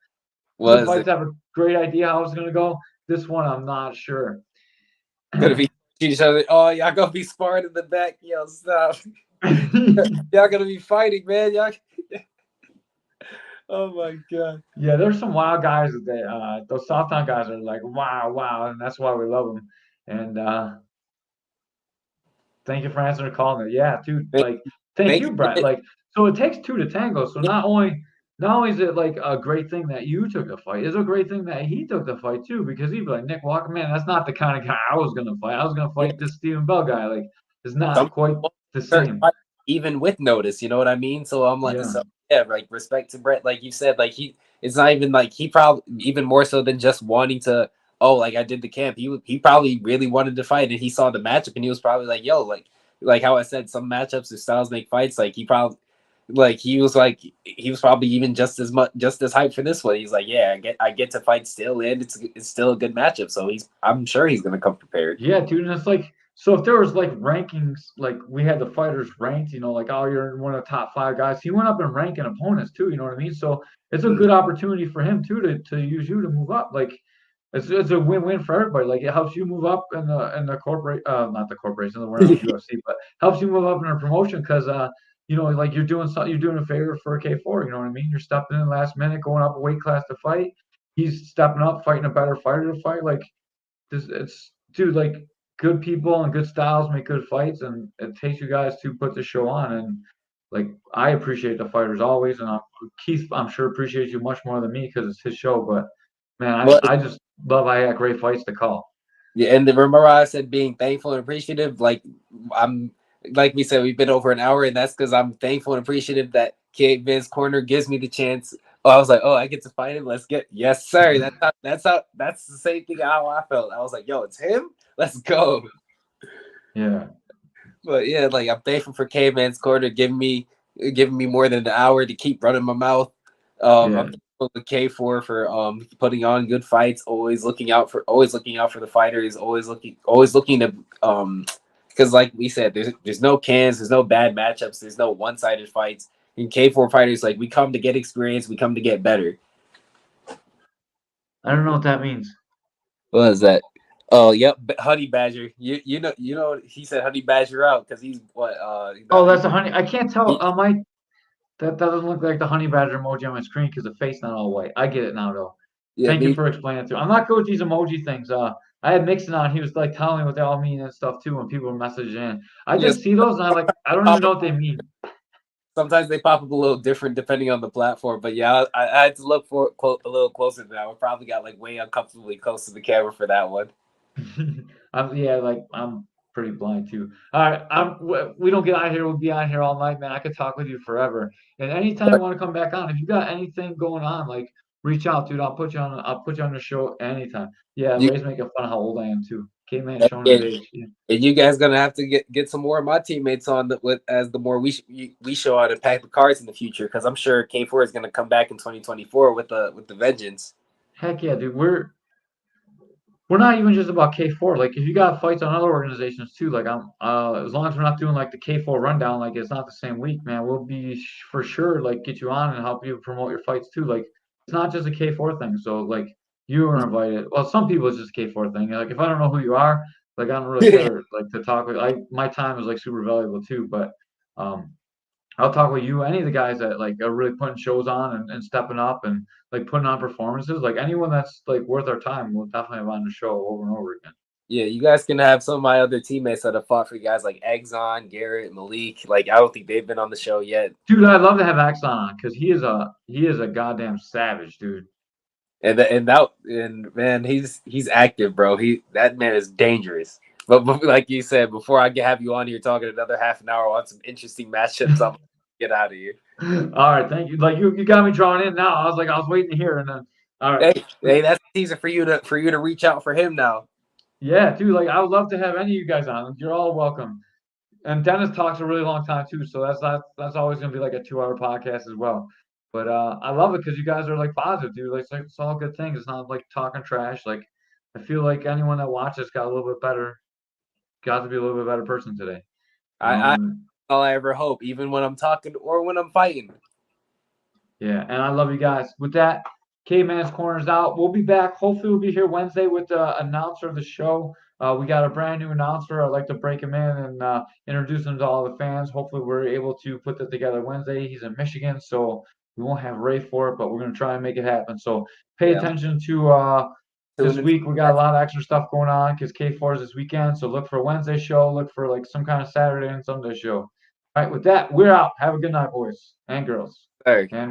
Other Was it fights have a great idea how it's gonna go. This one, I'm not sure. gonna be each other? Oh, y'all gonna be sparring in the back? Yo, stop. Y'all gonna be fighting, man. Y'all. Oh my god. Yeah, there's some wild guys that those Southtown guys are like, wow, wow, and that's why we love them. And thank you for answering the call. Yeah, dude, Thank, like, thank thank you, you for Brett. it. Like, so it takes two to tango. So not only is it like a great thing that you took the fight, it's a great thing that he took the fight too, because he'd be like, Nick Walker, man, that's not the kind of guy I was gonna fight. I was gonna Yeah, fight this Stephen Bell guy. Like, it's not some quite people the start same. fighting even with notice. You know what I mean? So I'm like, Yeah. so yeah, like respect to Brett, like you said, like it's not even like he probably even more so than just wanting to. Oh, like I did the camp. He probably really wanted to fight, and he saw the matchup, and he was probably like, yo, like how I said, some matchups or styles make fights. Like he probably. Like he was probably even just as hyped for this one. He's like, yeah, I get to fight still, and it's still a good matchup. So I'm sure he's gonna come prepared. Yeah, dude, and it's like, so if there was like rankings, like we had the fighters ranked, like, oh, you're one of the top 5 guys. He went up in ranking opponents too. You know what I mean? So it's a Mhm. good opportunity for him too to use you to move up. Like, it's a win-win for everybody. Like, it helps you move up in the corporate, not the corporation, we're not UFC, but helps you move up in a promotion, because like you're doing a favor for K4. You know what I mean? You're stepping in last minute, going up a weight class to fight. He's stepping up, fighting a better fighter to fight. Like, it's dude, like, good people and good styles make good fights, and it takes you guys to put the show on. And like, I appreciate the fighters always, and Keith, I'm sure, appreciates you much more than me, because it's his show. But man, Well, I just love I got great fights to call. yeah, and remember I said being thankful and appreciative. Like I'm, like we said, we've been over an hour, and that's because I'm thankful and appreciative that Caveman's Corner gives me the chance. Oh, I was like, oh, I get to fight him. Let's get, yes, sir. That's the same thing how I felt. I was like, yo, it's him. Let's go. Yeah, But yeah, like I'm thankful for Caveman's Corner giving me more than an hour to keep running my mouth. I'm yeah. thankful to K4 for putting on good fights, always looking out for the fighters, always looking to because like we said, there's no cans, there's no bad matchups, there's no one-sided fights. In K4 fighters, like we come to get experience, we come to get better. I don't know what that means. What is that? Oh, yep, Honey Badger. You know he said Honey Badger out because he's what Oh, that's a honey. I can't tell. he, That doesn't look like the honey badger emoji on my screen, because the face not all white. I get it now, though. yeah, Thank you me. for explaining it too. I'm not good with these emoji things. I had Mixon on. He was like telling me what they all mean and stuff too when people were messaging in. I Yes, just see those, and I don't even know what they mean. sometimes they pop up a little different depending on the platform. But yeah, I had to look for a little closer than that. We probably got like way uncomfortably close to the camera for that one. Yeah, like, I'm pretty blind too. All right, we don't get out of here. We'll be on here all night, man. I could talk with you forever. And anytime you want to come back on, if you got anything going on, like, reach out, dude. I'll put you on the show anytime. Yeah, You Ray's making fun of how old I am too. Caveman showing his age. Yeah. And you guys gonna have to get some more of my teammates on as the more we show out and pack the cards in the future, because I'm sure K4 is gonna come back in 2024 with the vengeance. Heck yeah, dude. We're not even just about K4. Like, if you got fights on other organizations too, like I'm as long as we're not doing like the K4 rundown, like it's not the same week, man. We'll be for sure like get you on and help you promote your fights too. Like, it's not just a K4 thing. So like you are invited. Well, some people it's just a K4 thing. Like, if I don't know who you are, like I don't really care like to talk with. My time is like super valuable too. But um I'll talk with you, any of the guys that like are really putting shows on and stepping up and like putting on performances. Like anyone that's like worth our time, we'll definitely have on the show over and over again. Yeah, you guys can have some of my other teammates that have fought for you guys, like Exxon, Garrett, Malik. Like, I don't think they've been on the show yet. Dude, I'd love to have Axon on because he is a goddamn savage, dude. And man, he's active, bro. That man is dangerous. But like you said, before I have you on here talking another half an hour on some interesting matchups, I'm gonna get out of here. All right, thank you. Like you got me drawn in now. I was waiting to hear, and then all right. Hey, that's a teaser for you to reach out for him now. Yeah, dude. Like I would love to have any of you guys on. You're all welcome. And Dennis talks a really long time too, so that's always gonna be like a 2-hour podcast as well. But I love it because you guys are like positive, dude. Like it's all good things. It's not like talking trash. Like I feel like anyone that watches got to be a little bit better person today. I all I ever hope, even when I'm talking or when I'm fighting. Yeah, and I love you guys. With that, Caveman's Corner's out. We'll be back. Hopefully, we'll be here Wednesday with the announcer of the show. We got a brand new announcer. I'd like to break him in and introduce him to all the fans. Hopefully, we're able to put that together Wednesday. He's in Michigan, so we won't have Ray for it, but we're going to try and make it happen. So pay attention to this week. We got a lot of extra stuff going on because K4 is this weekend. So look for a Wednesday show. Look for like some kind of Saturday and Sunday show. All right, with that, we're out. Have a good night, boys and girls. Sorry. And